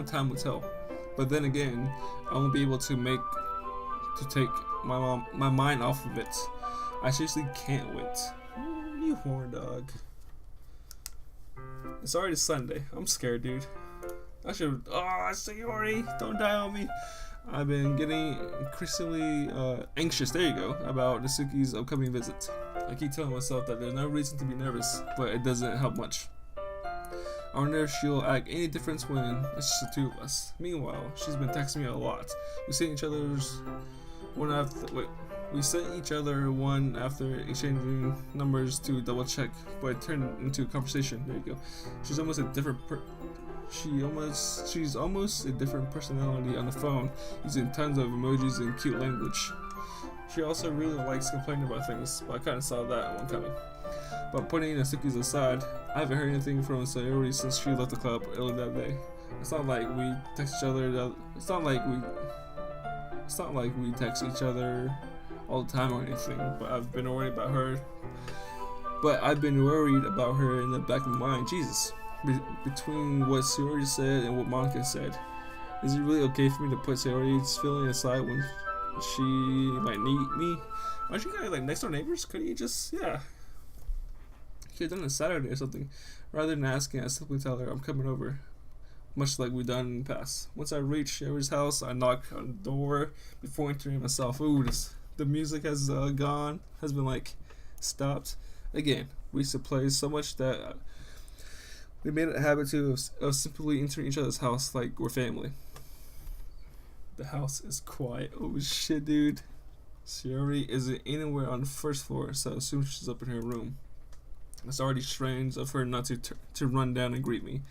time will tell. But then again, I won't be able to take my mind off of it. I seriously can't wait. Ooh, you horn dog. It's already Sunday. I'm scared, dude. I should. Oh, Sayori, don't die on me. I've been getting increasingly anxious. There you go. About Nasuki's upcoming visit. I keep telling myself that there's no reason to be nervous, but it doesn't help much. I wonder if she'll act any difference when it's just the two of us. Meanwhile, she's been texting me a lot. We sent each other one after exchanging numbers to double check, but it turned into a conversation. There you go. She's almost a different personality on the phone, using tons of emojis and cute language. She also really likes complaining about things, but I kind of saw that one coming. But putting Nasuki's aside, I haven't heard anything from Sayori since she left the club earlier that day. It's not like we text each other. It's not like we text each other all the time or anything. But I've been worried about her. In the back of my mind. Jesus. Between what Sayori said and what Monica said, is it really okay for me to put Sayori's feeling aside when she might need me? Aren't you guys like next door neighbors? Couldn't you just could have done it Saturday or something, rather than asking? I simply tell her I'm coming over, much like we've done in the past. Once I reach Sayori's house, I knock on the door before entering myself. Ooh, the music has been stopped again. We used to play so much that we made it a habit of simply entering each other's house like we're family. The house is quiet. Oh shit, dude. Sayori isn't anywhere on the first floor, so I assume she's up in her room. It's already strange of her not to run down and greet me.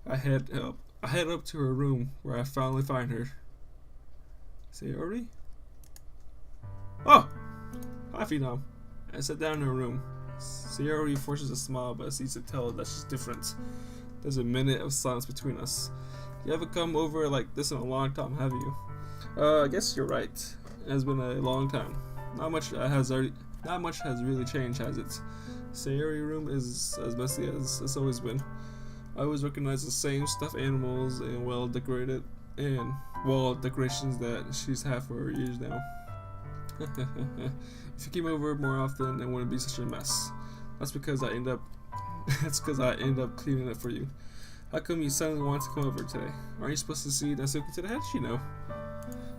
I head up I head up to her room where I finally find her. Sayori? Oh! Hi, Phenom. I sat down in her room. Sayori forces a smile, but I see to tell that she's different. There's a minute of silence between us. You haven't come over like this in a long time, have you? I guess you're right. It has been a long time. Not much has really changed, has it? Sayori room is as messy as it's always been. I always recognize the same stuffed animals and wall decorations that she's had for years now. If you came over more often, it wouldn't be such a mess. That's because I end up cleaning it for you. How come you suddenly want to come over today? Aren't you supposed to see Natsuki today? How did she know?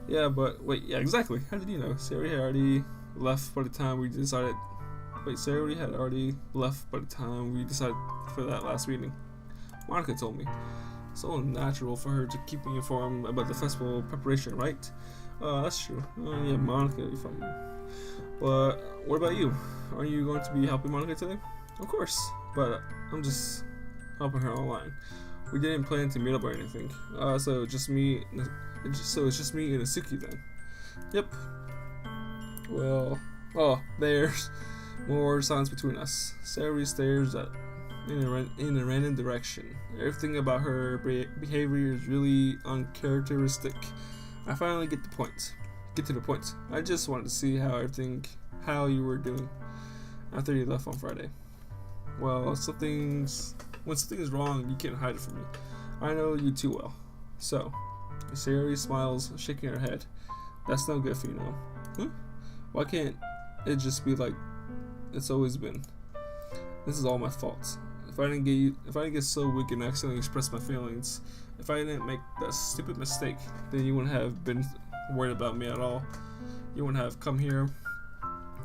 Yeah, but wait, yeah, exactly. How did you know? Sayori had already left by the time we decided. Sayori had already left by the time we decided for that last meeting. Monica told me. It's so unnatural for her to keep me informed about the festival preparation, right? That's true. Yeah, Monica, you fucking. But what about you? Are you going to be helping Monica today? Of course, but I'm just helping her online. We didn't plan to meet up or anything. So it's just me and Natsuki then. Yep. Well, there's more silence between us. Sayori stares in a random direction. Everything about her behavior is really uncharacteristic. I finally get to the point. I just wanted to see how you were doing after you left on Friday. Well, when something is wrong, you can't hide it from me. I know you too well. So, Sayori smiles, shaking her head. That's no good for you now. Huh? Why can't it just be like it's always been? This is all my fault. If I didn't get so weak and accidentally express my feelings, if I didn't make that stupid mistake, then you wouldn't have been worried about me at all. You wouldn't have come here.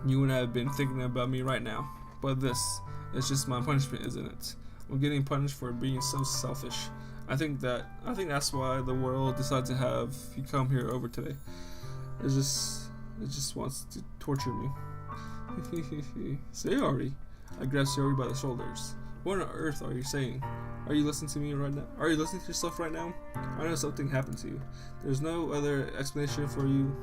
You wouldn't have been thinking about me right now. But this is just my punishment, isn't it? I'm getting punished for being so selfish. I think that's why the world decided to have you come here over today. It just wants to torture me. Sayori. I grab Sayori by the shoulders. What on earth are you saying? Are you listening to me right now? Are you listening to yourself right now? I know something happened to you. There's no other explanation for you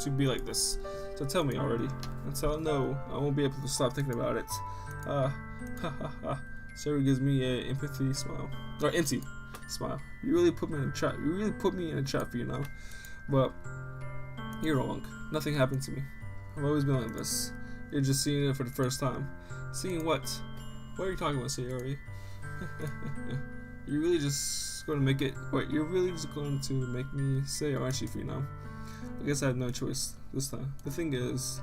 to be like this. So tell me already. Until no, I won't be able to stop thinking about it. Sayori gives me an empty smile. You really put me in a trap. For you now. But you're wrong. Nothing happened to me. I've always been like this. You're just seeing it for the first time. Seeing what? What are you talking about, Sayori? You're really just going to make it. Wait, you're really just going to make me say, aren't you, Phenom? I guess I had no choice this time. The thing is,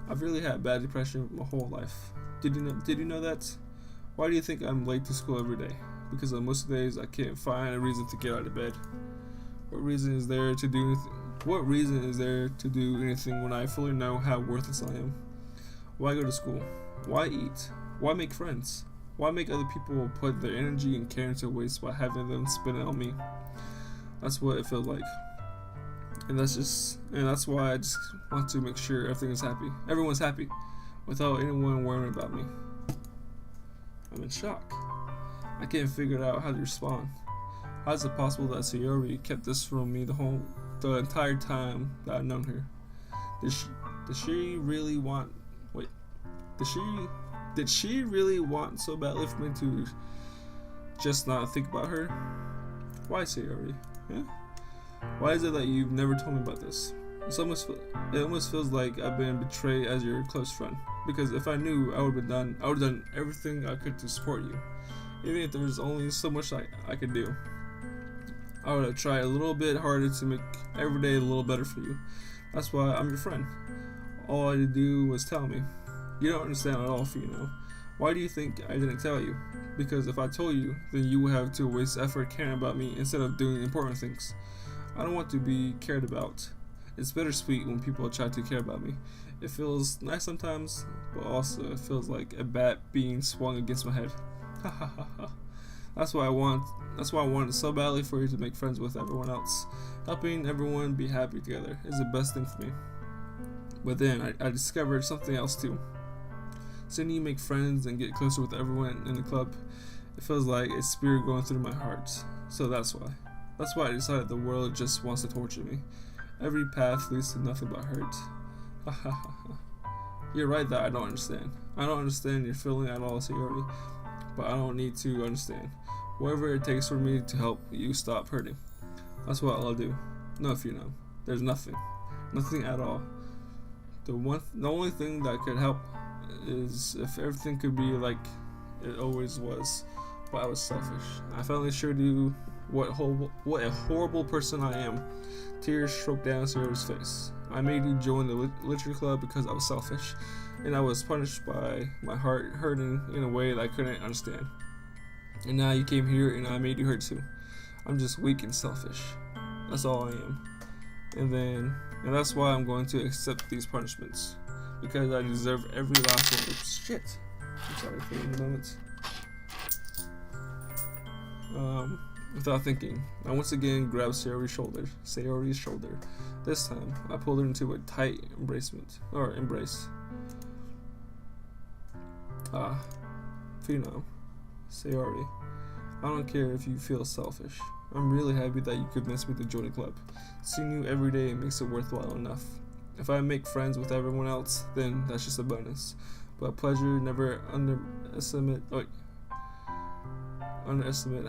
I've really had bad depression my whole life. Did you know that? Why do you think I'm late to school every day? Because on most days I can't find a reason to get out of bed. What reason is there to do anything when I fully know how worthless I am? Why go to school? Why eat? Why make friends? Why make other people put their energy and care into waste by having them spend it on me? That's what it feels like. And that's why I just want to make sure everyone's happy, without anyone worrying about me. I'm in shock. I can't figure out how to respond. How is it possible that Sayori kept this from me the entire time that I've known her? Did she really want so badly for me to just not think about her? Why, Sayori? Yeah? Why is it that you've never told me about this? It almost feels like I've been betrayed as your close friend. Because if I knew, I would have done everything I could to support you. Even if there was only so much I could do. I would have tried a little bit harder to make every day a little better for you. That's why I'm your friend. All I had to do was tell me. You don't understand at all, Phenom. Why do you think I didn't tell you? Because if I told you, then you would have to waste effort caring about me instead of doing important things. I don't want to be cared about. It's bittersweet when people try to care about me. It feels nice sometimes, but also it feels like a bat being swung against my head. That's why I wanted so badly for you to make friends with everyone else. Helping everyone be happy together is the best thing for me. But then I discovered something else too. Seeing you make friends and get closer with everyone in the club, It feels like a spirit going through my heart. So that's why. That's why I decided the world just wants to torture me. Every path leads to nothing but hurt. Ha ha ha ha. You're right that I don't understand. I don't understand your feeling at all, Sayori. But I don't need to understand. Whatever it takes for me to help you stop hurting. That's what I'll do. No, Phenom. There's nothing. Nothing at all. The only thing that could help is if everything could be like it always was. But I was selfish. I finally showed you what a horrible person I am. Tears stroked down Sayori's face. I made you join the literature club because I was selfish, and I was punished by my heart hurting in a way that I couldn't understand. And now you came here and I made you hurt too. I'm just weak and selfish. That's all I am. And that's why I'm going to accept these punishments. Because I deserve every last one. Oops, shit. I'm sorry for the moment. Without thinking, I once again grabbed Sayori's shoulder. This time, I pulled her into a tight embrace. Phenom, Sayori, I don't care if you feel selfish. I'm really happy that you convinced me to join the club. Seeing you every day makes it worthwhile enough. If I make friends with everyone else, then that's just a bonus. But pleasure never underestimate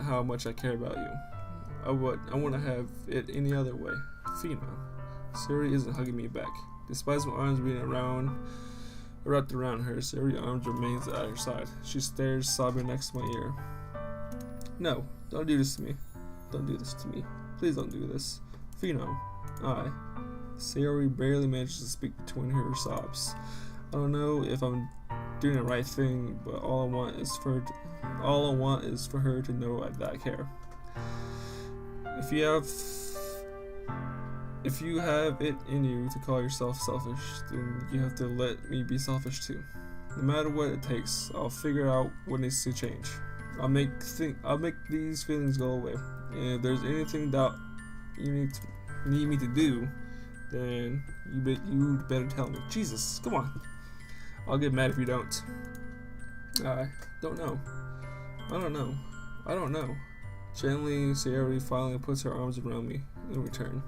how much I care about you. I want to have it any other way. Phenom. Sayori isn't hugging me back. Despite my arms being wrapped around her, Sayori's arms remains at her side. She stares, sobbing next to my ear. No, don't do this to me. Don't do this to me. Please don't do this. Phenom. Sayori barely manages to speak between her sobs. I don't know if I'm doing the right thing, but all I want is for her to know that I care. If you have it in you to call yourself selfish, then you have to let me be selfish too. No matter what it takes, I'll figure out what needs to change. I'll make these feelings go away. And if there's anything that you need me to do, then you better tell me. Jesus, come on. I'll get mad if you don't. I don't know. Gently, Sayori finally puts her arms around me in return.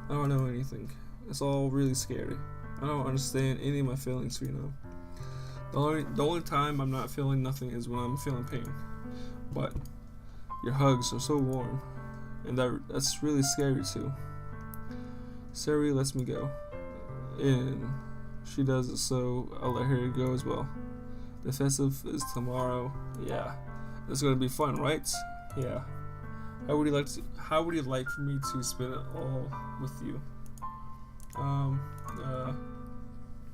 I don't know anything. It's all really scary. I don't understand any of my feelings, The only time I'm not feeling nothing is when I'm feeling pain. But your hugs are so warm, and that's really scary too. Sayori lets me go, and she does it, so I'll let her go as well. The festive is tomorrow. Yeah, it's gonna be fun, right? Yeah. How would you like for me to spend it all with you?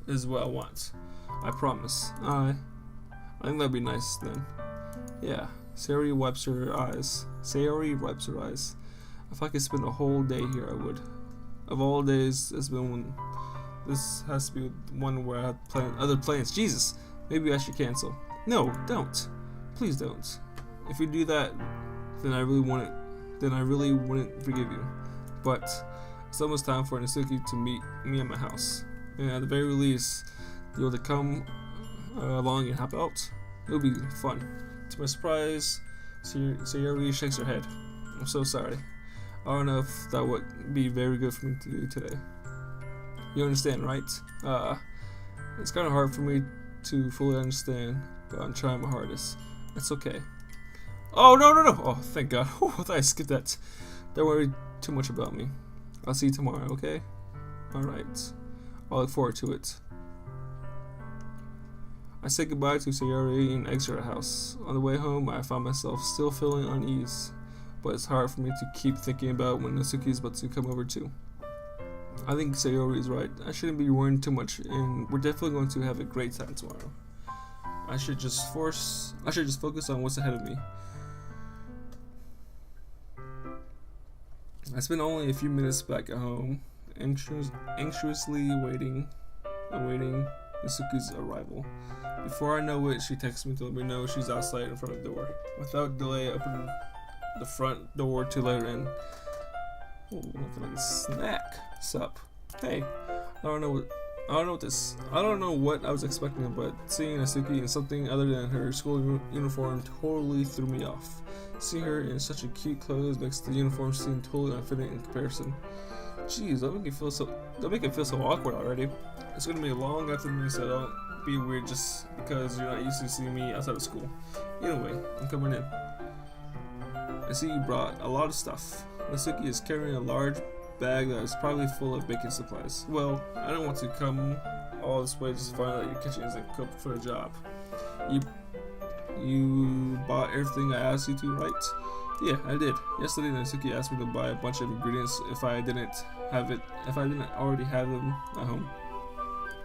Is what I want. I promise. I think that'd be nice then. Yeah. Sayori wipes her eyes. If I could spend a whole day here, I would. Of all days, this has to be one where I have other plans. Jesus! Maybe I should cancel. No, don't. Please don't. If you do that, then I really wouldn't forgive you. But it's almost time for Natsuki to meet me at my house. And at the very least, you'll to come along and help out. It'll be fun. To my surprise, Sayori shakes her head. I'm so sorry. I don't know if that would be very good for me to do today. You understand, right? It's kind of hard for me to fully understand, but I'm trying my hardest. It's okay. Oh, no. Oh, thank God. I thought I skipped that. Don't worry too much about me. I'll see you tomorrow, okay? Alright. I'll look forward to it. I said goodbye to Sayori and exit her house. On the way home, I found myself still feeling unease, but it's hard for me to keep thinking about when Natsuki is about to come over too. I think Sayori is right. I shouldn't be worrying too much, and we're definitely going to have a great time tomorrow. I should just focus on what's ahead of me. I spent only a few minutes back at home, anxiously awaiting Natsuki's arrival. Before I know it, she texts me to let me know she's outside in front of the door. Without delay, I opened the front door to let her in. Oh, nothing like a snack. Sup? Hey, I don't know I don't know what I was expecting, but seeing Asuki in something other than her school uniform totally threw me off. Seeing her in such a cute clothes makes the uniform seem totally unfitting in comparison. Jeez, don't make it feel so awkward already. It's gonna be a long afternoon, so don't be weird just because you're not used to seeing me outside of school. Anyway, I'm coming in. I see you brought a lot of stuff. Asuki is carrying a large bag that is probably full of baking supplies. Well, I don't want to come all this way just to find out your kitchen isn't cooked for a job. You bought everything I asked you to, right? Yeah, I did. Yesterday, Natsuki asked me to buy a bunch of ingredients if I didn't already have them at home.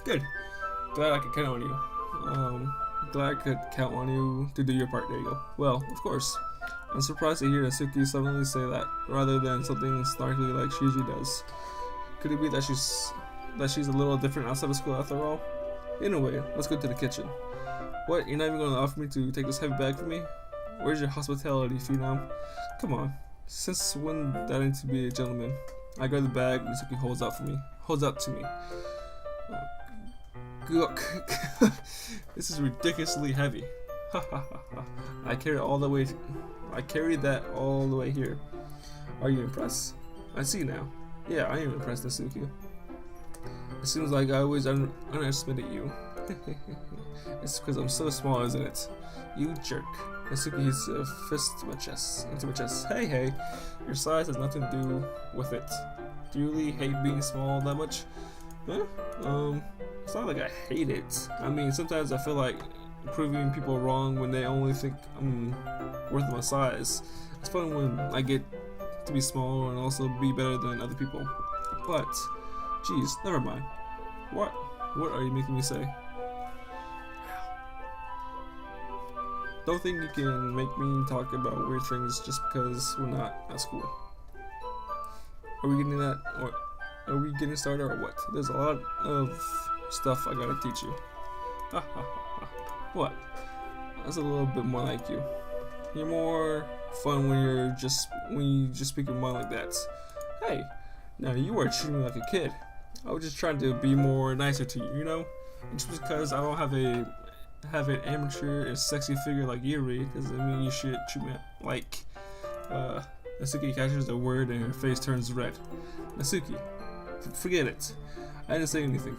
Good. Glad I could count on you. Glad I could count on you to do your part. There you go. Well, of course. I'm surprised to hear Natsuki suddenly say that, rather than something snarkily like she usually does. Could it be that she's a little different outside of school after all? Anyway, let's go to the kitchen. What? You're not even going to offer me to take this heavy bag for me? Where's your hospitality, Phenom? Come on. Since when did I need to be a gentleman? I grab the bag and Natsuki holds out to me. This is ridiculously heavy. I carried that all the way here. Are you impressed? I see now. Yeah, I am impressed, Natsuki. It seems like I always underestimated you. It's because I'm so small, isn't it? You jerk. Natsuki hits a fist into my chest. Hey, your size has nothing to do with it. Do you really hate being small that much? Huh? It's not like I hate it. I mean, sometimes I feel like proving people wrong when they only think I'm worth my size. It's fun when I get to be small and also be better than other people. But, geez, never mind. What are you making me say? Don't think you can make me talk about weird things just because we're not at school. Are we getting that? Or are we getting started or what? There's a lot of stuff I gotta teach you. What? That's a little bit more like you. You're more fun when you just speak your mind like that. Hey, now you are treating me like a kid. I was just trying to be more nicer to you, you know? And just because I don't have an amateur and sexy figure like Yuri doesn't mean you should treat me like. Natsuki catches the word and her face turns red. Natsuki, forget it. I didn't say anything.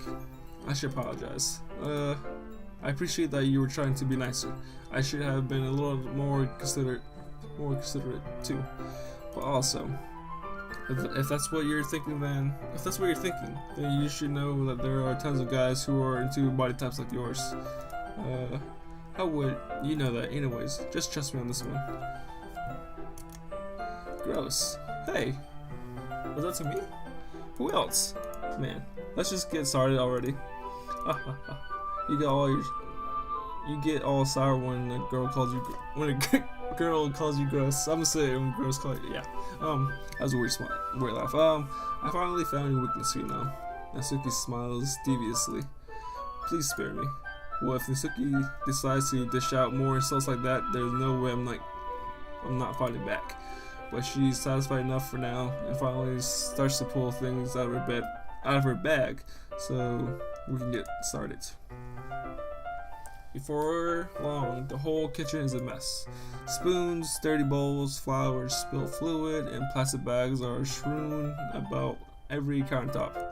I should apologize. I appreciate that you were trying to be nicer. I should have been a little more considerate too. But also, if that's what you're thinking, then you should know that there are tons of guys who are into body types like yours. How would you know that? Anyways, just trust me on this one. Gross. Hey, was that to me? Who else? Man, let's just get started already. You get all sour when a girl calls you gross. I'm gonna say when girls call you, yeah. That was a weird laugh. I finally found your weakness, Phenom. Natsuki smiles deviously. Please spare me. Well, if Natsuki decides to dish out more insults like that, there's no way I'm not fighting back. But she's satisfied enough for now, and finally starts to pull things out of her bag, so we can get started. Before long, the whole kitchen is a mess. Spoons, dirty bowls, flowers, spilled fluid, and plastic bags are strewn about every countertop.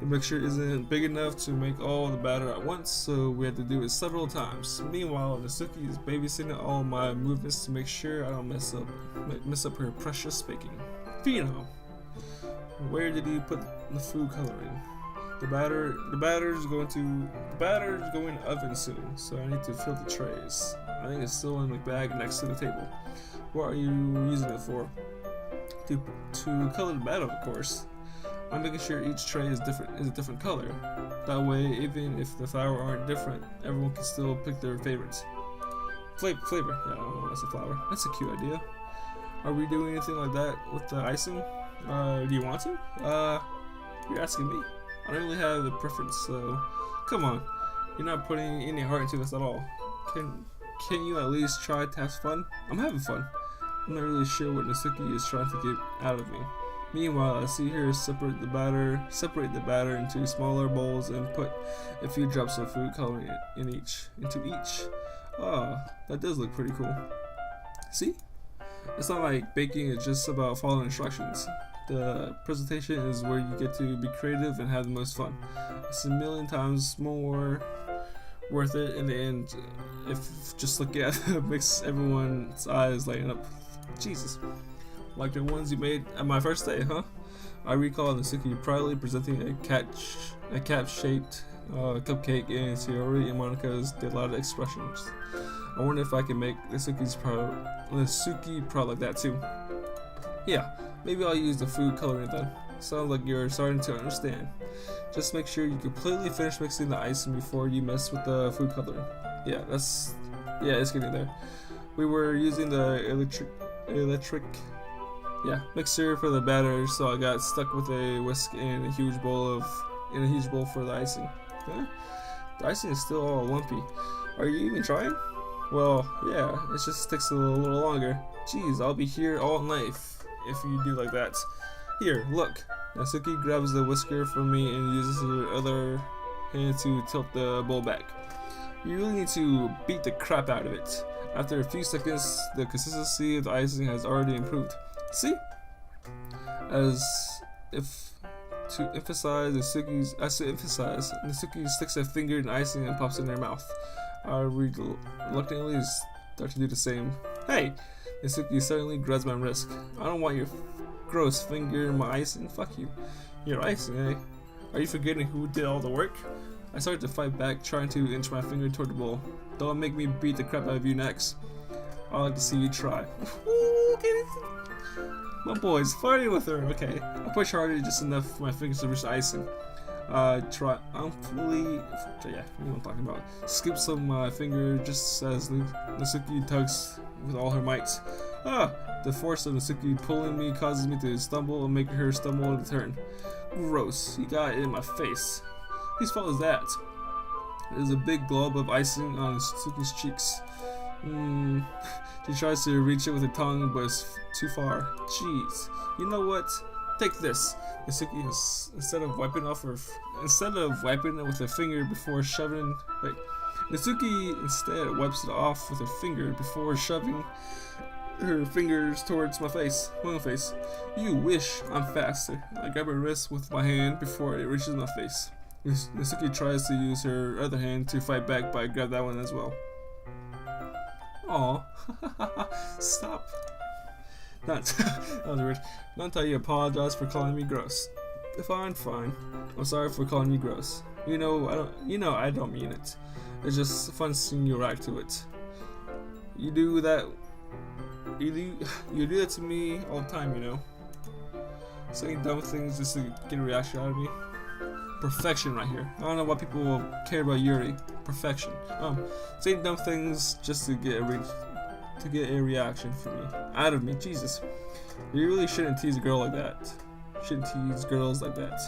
The mixture isn't big enough to make all the batter at once, so we had to do it several times. Meanwhile, Natsuki is babysitting all my movements to make sure I don't mess up her precious baking. Phenom, where did you put the food coloring? The batter is going to the oven soon, so I need to fill the trays. I think it's still in the bag next to the table. What are you using it for? To color the batter, of course. I'm making sure each tray is a different color. That way, even if the flour aren't different, everyone can still pick their favorites. Flavor. Yeah, I don't know, that's a flower. That's a cute idea. Are we doing anything like that with the icing? Do you want to? You're asking me. I don't really have a preference, so come on. You're not putting any heart into this at all. Can you at least try to have fun? I'm having fun. I'm not really sure what Natsuki is trying to get out of me. Meanwhile, I see her separate the batter into smaller bowls and put a few drops of food coloring into each. Oh, that does look pretty cool. See? It's not like baking is just about following instructions. The presentation is where you get to be creative and have the most fun. It's a million times more worth it in the end if just look at it makes everyone's eyes lighten up. Jesus. Like the ones you made at my first day, huh? I recall Natsuki proudly presenting a cat-shaped cupcake in Sayori and Monika's delighted expressions. I wonder if I can make Natsuki proud like that too. Yeah, maybe I'll use the food coloring then. Sounds like you're starting to understand. Just make sure you completely finish mixing the icing before you mess with the food coloring. Yeah, it's getting there. We were using the electric mixer for the batter, so I got stuck with a whisk and a huge bowl for the icing. Huh? The icing is still all lumpy. Are you even trying? Well, yeah, it just takes a little longer. Jeez, I'll be here all night if you do like that. Here, look. Natsuki grabs the whisker from me and uses her other hand to tilt the bowl back. You really need to beat the crap out of it. After a few seconds, the consistency of the icing has already improved. See? As if to emphasize, Natsuki sticks a finger in icing and pops it in her mouth. I reluctantly start to do the same. Hey! Natsuki suddenly grabs my wrist. I don't want your gross finger in my icing. Fuck you. Your icing, eh? Are you forgetting who did all the work? I started to fight back, trying to inch my finger toward the bowl. Don't make me beat the crap out of you next. I'd like to see you try. My boy's flirting with her. Okay. I push harder just enough for my fingers to reach the icing. You know what I'm talking about. Scoop some my finger just as Natsuki tugs with all her might. The force of Natsuki pulling me causes me to stumble and making her stumble in turn. Gross, you got it in my face. Whose fault is that? There's a big glob of icing on Natsuki's cheeks. She tries to reach it with her tongue, but it's too far. Jeez. You know what? Take this. Natsuki is, instead of wiping it with her finger before shoving. Natsuki instead wipes it off with her finger before shoving her fingers towards my face. You wish. I'm faster. I grab her wrist with my hand before it reaches my face. Natsuki tries to use her other hand to fight back, but I grab that one as well. Aw. Stop. That was weird. Not until you apologize for calling me gross. Fine. I'm sorry for calling you gross. I don't mean it. It's just fun seeing you react to it. You do that to me all the time, you know. Saying dumb things just to get a reaction out of me. Perfection right here. I don't know why people will care about Yuri. Perfection. Saying dumb things just to get a reaction from me. Out of me. Jesus. You really shouldn't tease a girl like that. Shouldn't tease girls like that.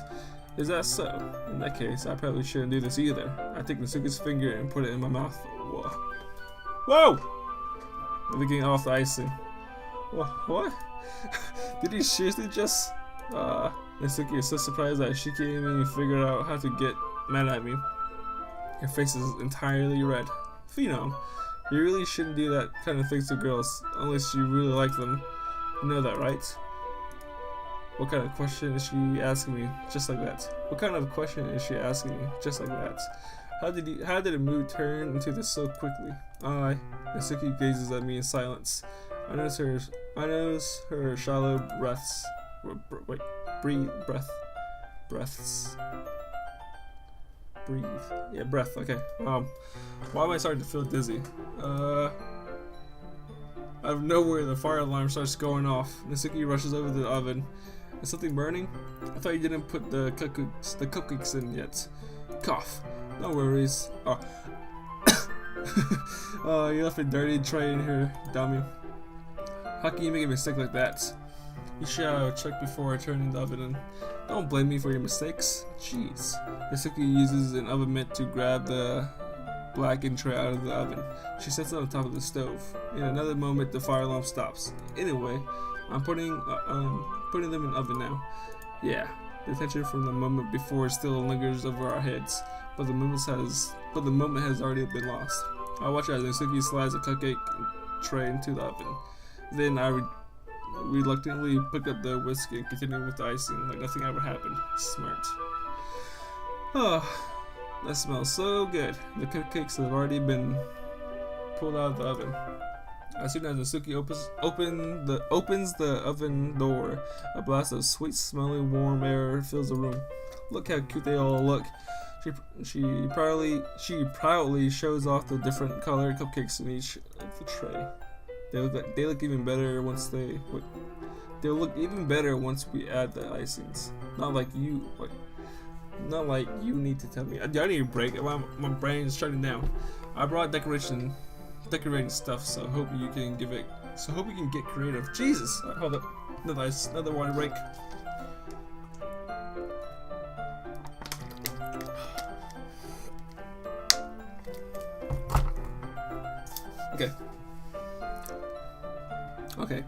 Is that so? In that case, I probably shouldn't do this either. I take Natsuki's finger and put it in my mouth. Whoa! I'm getting off the icing. What? Did he seriously just... Natsuki is so surprised that she can't even figure out how to get mad at me. Her face is entirely red. Phenom, you really shouldn't do that kind of things to girls unless you really like them. You know that, right? What kind of question is she asking me just like that? What kind of question is she asking me just like that? How did the mood turn into this so quickly? Natsuki gazes at me in silence. I notice her shallow breaths. Breathe. Yeah, breath. Okay. Why am I starting to feel dizzy? Out of nowhere, the fire alarm starts going off. Natsuki rushes over to the oven. Is something burning? I thought you didn't put the cupcakes in yet. Cough. No worries. You left a dirty tray in here, dummy. How can you make a mistake like that? You should check before turning the oven in. Don't blame me for your mistakes. Jeez. Natsuki uses an oven mitt to grab the blackened tray out of the oven. She sets it on top of the stove. In another moment, the fire alarm stops. Anyway, I'm putting them in the oven now. Yeah, the tension from the moment before still lingers over our heads, but the moment has already been lost. I watch as Natsuki slides a cupcake tray into the oven. Then I reluctantly pick up the whisk and continue with the icing like nothing ever happened. Smart. Oh, that smells so good. The cupcakes have already been pulled out of the oven. As soon as Natsuki opens the oven door, a blast of sweet, smelling, warm air fills the room. Look how cute they all look. She proudly shows off the different colored cupcakes in each of the tray. They look even better once they'll look even better once we add the icings. Not like you need to tell me. I need a break. My brain's shutting down. I brought decorating stuff, so hope you can get creative. Jesus, hold up. Another water break. Okay.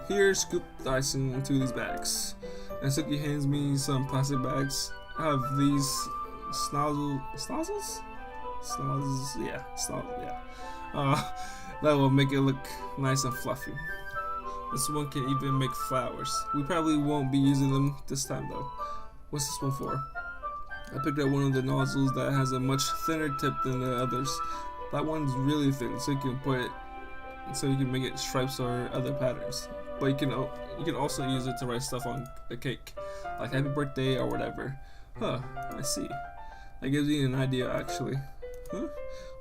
Here, scoop the icing into these bags. And Suki hands me some plastic bags. I have these snozzles? Yeah. That will make it look nice and fluffy. This one can even make flowers. We probably won't be using them this time though. What's this one for? I picked up one of the nozzles that has a much thinner tip than the others. That one's really thin, so you can make it stripes or other patterns. But you can also use it to write stuff on the cake, like happy birthday or whatever. Huh, I see. That gives me an idea actually. Huh?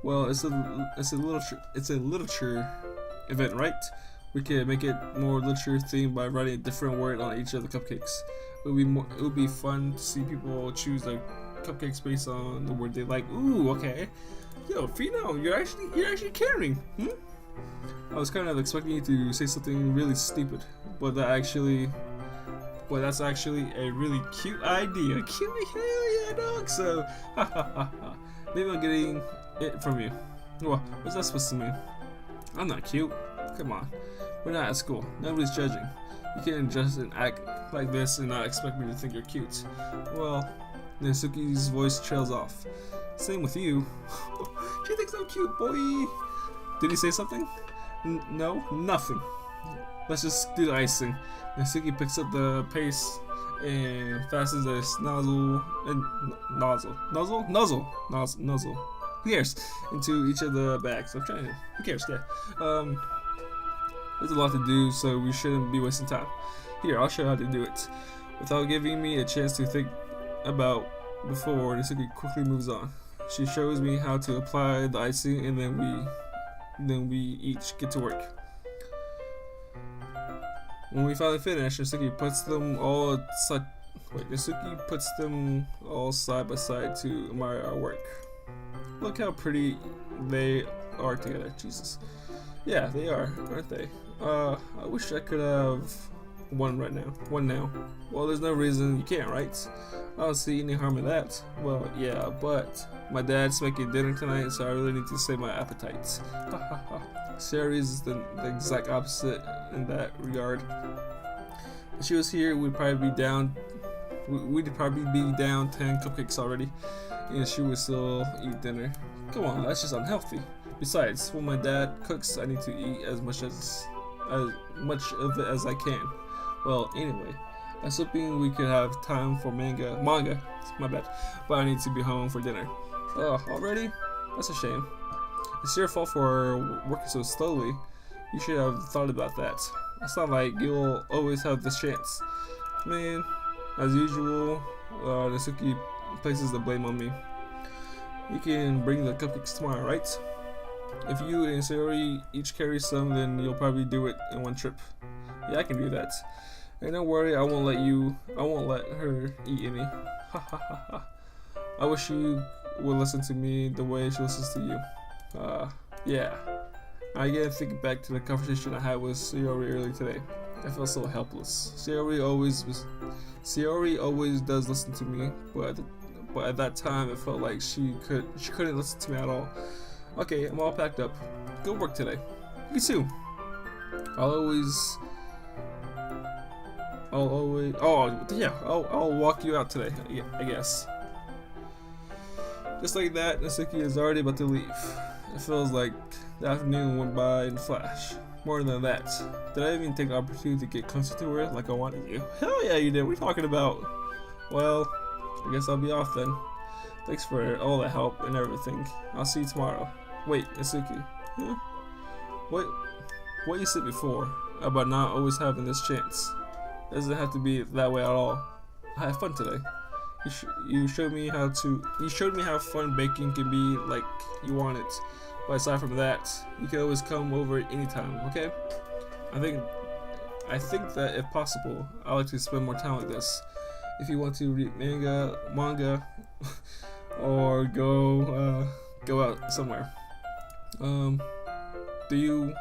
Well, it's a literature event, right? We can make it more literature themed by writing a different word on each of the cupcakes. It would be fun to see people choose their cupcakes based on the word they like. Ooh, okay. Yo, Phenom, you're actually caring. I was kind of expecting you to say something really stupid, but that's actually a really cute idea. Cute, hell yeah, dog. So, maybe I'm getting it from you. Well, what's that supposed to mean? I'm not cute. Come on, we're not at school. Nobody's judging. You can't just act like this and not expect me to think you're cute. Well, Natsuki's voice trails off. Same with you. She thinks I'm cute, boy. Did he say something? No, nothing. Let's just do the icing. Natsuki picks up the paste and fastens a nozzle. Who cares? Into each of the bags. I'm trying to. Who cares? Yeah. There's a lot to do, so we shouldn't be wasting time. Here, I'll show you how to do it. Without giving me a chance to think about before, Natsuki quickly moves on. She shows me how to apply the icing, and then we each get to work. When we finally finish, Natsuki puts them all side by side to admire our work. Look how pretty they are together. Jesus. Yeah, they are, aren't they? I wish I could have one now. Well, there's no reason you can't, right? I don't see any harm in that. Well, yeah, but my dad's making dinner tonight, so I really need to save my appetites. Sherry's the exact opposite in that regard. If she was here, we'd probably be down 10 cupcakes already, and she would still eat dinner. Come on, that's just unhealthy. Besides, when my dad cooks, I need to eat as much of it as I can. Well, anyway, I was hoping we could have time for manga. My bad. But I need to be home for dinner. Oh, already? That's a shame. It's your fault for working so slowly. You should have thought about that. It's not like you'll always have this chance. Man, as usual, Natsuki places the blame on me. You can bring the cupcakes tomorrow, right? If you and Sayori each carry some, then you'll probably do it in one trip. Yeah, I can do that. And don't worry, I won't let her eat any. Ha ha ha ha. I wish you would listen to me the way she listens to you. Yeah. I again think back to the conversation I had with Sayori earlier today. I felt so helpless. Sayori always does listen to me, but at that time it felt like she couldn't listen to me at all. Okay, I'm all packed up. Good work today. You too. I'll always I'll always. Oh, yeah. I'll walk you out today. Yeah, I guess. Just like that, Natsuki is already about to leave. It feels like the afternoon went by in a flash. More than that, did I even take the opportunity to get closer to her like I wanted to? Hell yeah, you did. What are you talking about? Well, I guess I'll be off then. Thanks for all the help and everything. I'll see you tomorrow. Wait, Natsuki. Huh? What you said before about not always having this chance. Doesn't have to be that way at all. I had fun today. You showed me how fun baking can be like you want it. But aside from that, you can always come over anytime, okay? I think that if possible, I'd like to spend more time like this. If you want to read manga, or go out somewhere. Do you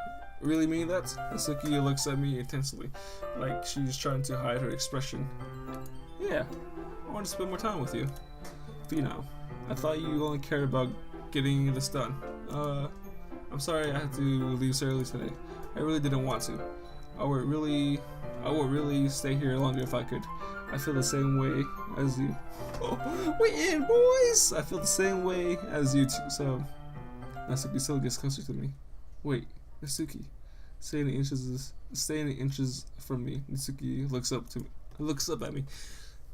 really mean that? Natsuki looks at me intensely, like she's trying to hide her expression. Yeah, I want to spend more time with you. Phenom, I thought you only cared about getting this done. I'm sorry I had to leave so early today. I really didn't want to. I would really stay here longer if I could. I feel the same way as you. Oh, wait in, boys! I feel the same way as you too, so Natsuki still gets closer to me. Wait, Natsuki. Stay in the inches from me. Natsuki looks up at me.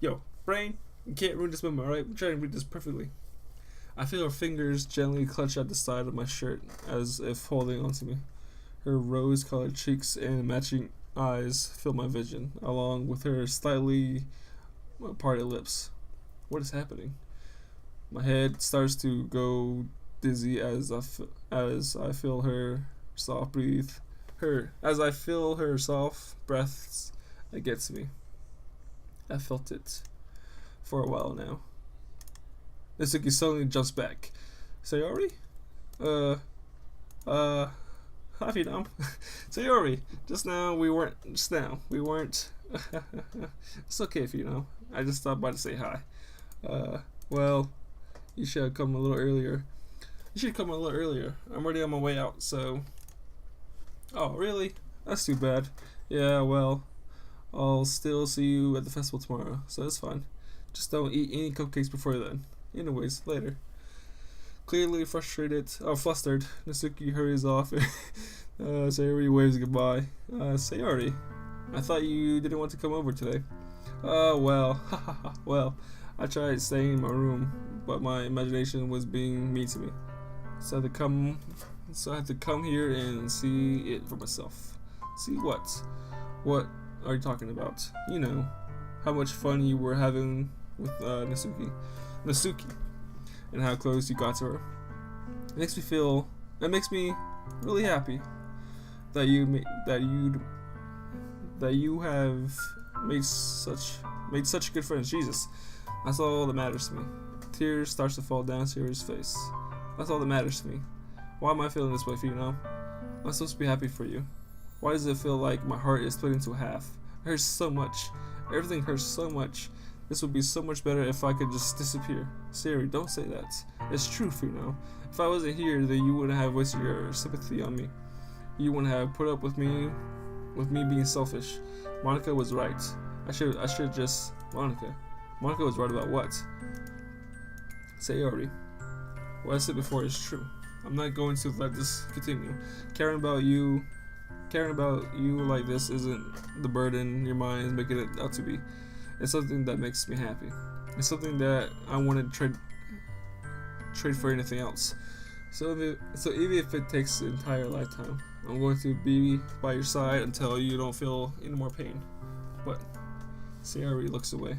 Yo, brain, you can't ruin this moment, alright? I'm trying to read this perfectly. I feel her fingers gently clutch at the side of my shirt as if holding onto me. Her rose-colored cheeks and matching eyes fill my vision, along with her slightly parted lips. What is happening? My head starts to go dizzy as I feel her soft breaths against me. I felt it for a while now. Natsuki suddenly jumps back. Sayori? Hi, Phenom. Sayori, just now we weren't. It's okay, Phenom. I just stopped by to say hi. Well, you should have come a little earlier. I'm already on my way out, so. Oh, really? That's too bad. Yeah, well, I'll still see you at the festival tomorrow, so that's fine. Just don't eat any cupcakes before then. Anyways, later. Clearly flustered, Natsuki hurries off. Sayori waves goodbye. Sayori, I thought you didn't want to come over today. Well, well, I tried staying in my room, but my imagination was being mean to me. So I had to come here and see it for myself. See what? What are you talking about? You know, how much fun you were having with Natsuki, and how close you got to her. It makes me really happy that you have made such good friends. Jesus, that's all that matters to me. Tears starts to fall down Sayori's face. That's all that matters to me. Why am I feeling this way for you now? I'm supposed to be happy for you. Why does it feel like my heart is split into half? It hurts so much. Everything hurts so much. This would be so much better if I could just disappear. Sayori, don't say that. It's true for you now. If I wasn't here, then you wouldn't have wasted your sympathy on me. You wouldn't have put up with me being selfish. Monica was right. I should just Monica was right about what? Sayori, what I said before is true. I'm not going to let this continue. Caring about you like this isn't the burden your mind is making it out to be. It's something that makes me happy. It's something that I want to trade for anything else. So even if it takes an entire lifetime, I'm going to be by your side until you don't feel any more pain. But Sayori looks away.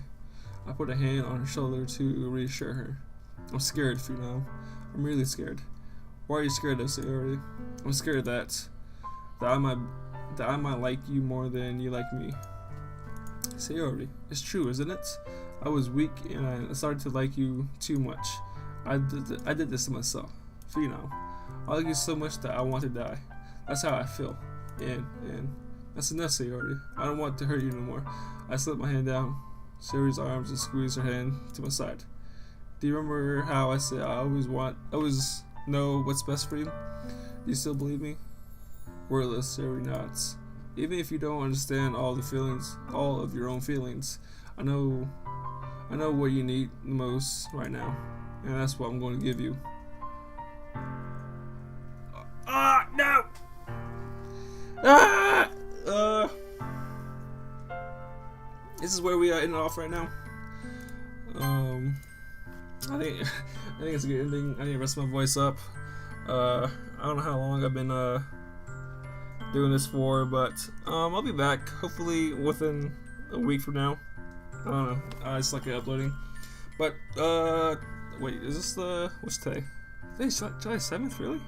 I put a hand on her shoulder to reassure her. I'm scared, Phenom. I'm really scared. Why are you scared of, Sayori? I'm scared that I might like you more than you like me. Sayori, it's true, isn't it? I was weak and I started to like you too much. I did this to myself. Phenom, I like you so much that I want to die. That's how I feel. And that's enough, Sayori. I don't want to hurt you anymore. I slipped my hand down Sayori's arms and squeezed her hand to my side. Do you remember how I said I always know what's best for you? Do you still believe me? Wordless, Sayori nods. even if you don't understand all the feelings, all of your own feelings, I know what you need the most right now, and that's what I'm going to give you. No! This is where we are ending off right now. I think it's a good ending. I need to rest my voice up. I don't know how long I've been doing this for, but I'll be back hopefully within a week from now. I don't know. I suck at uploading. But wait, is this what's today? Today's July 7th, really?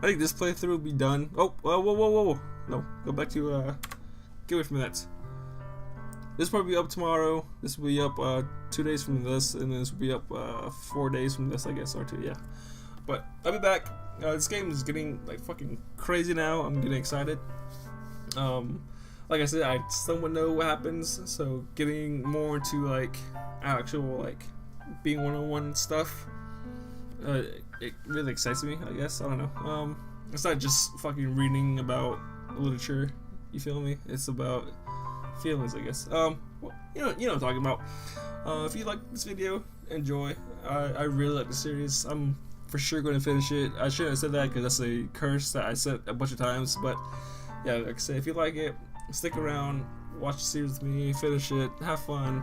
I think this playthrough will be done. Oh, whoa. No, go back to get away from that. This will probably be up tomorrow. This will be up 2 days from this, and then this will be up 4 days from this, I guess, or 2, yeah. But I'll be back. This game is getting like fucking crazy now. I'm getting excited. Like I said, I somewhat know what happens, so getting more into like actual like being one-on-one stuff, it really excites me. I guess I don't know. It's not just fucking reading about literature. You feel me? It's about feelings, I guess. Well, you know what I'm talking about. If you like this video, enjoy. I really like the series. I'm for sure going to finish it. I shouldn't have said that because that's a curse that I said a bunch of times. But yeah, like I said, if you like it, stick around, watch the series with me, finish it, have fun,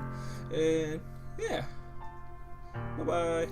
and yeah. Bye bye.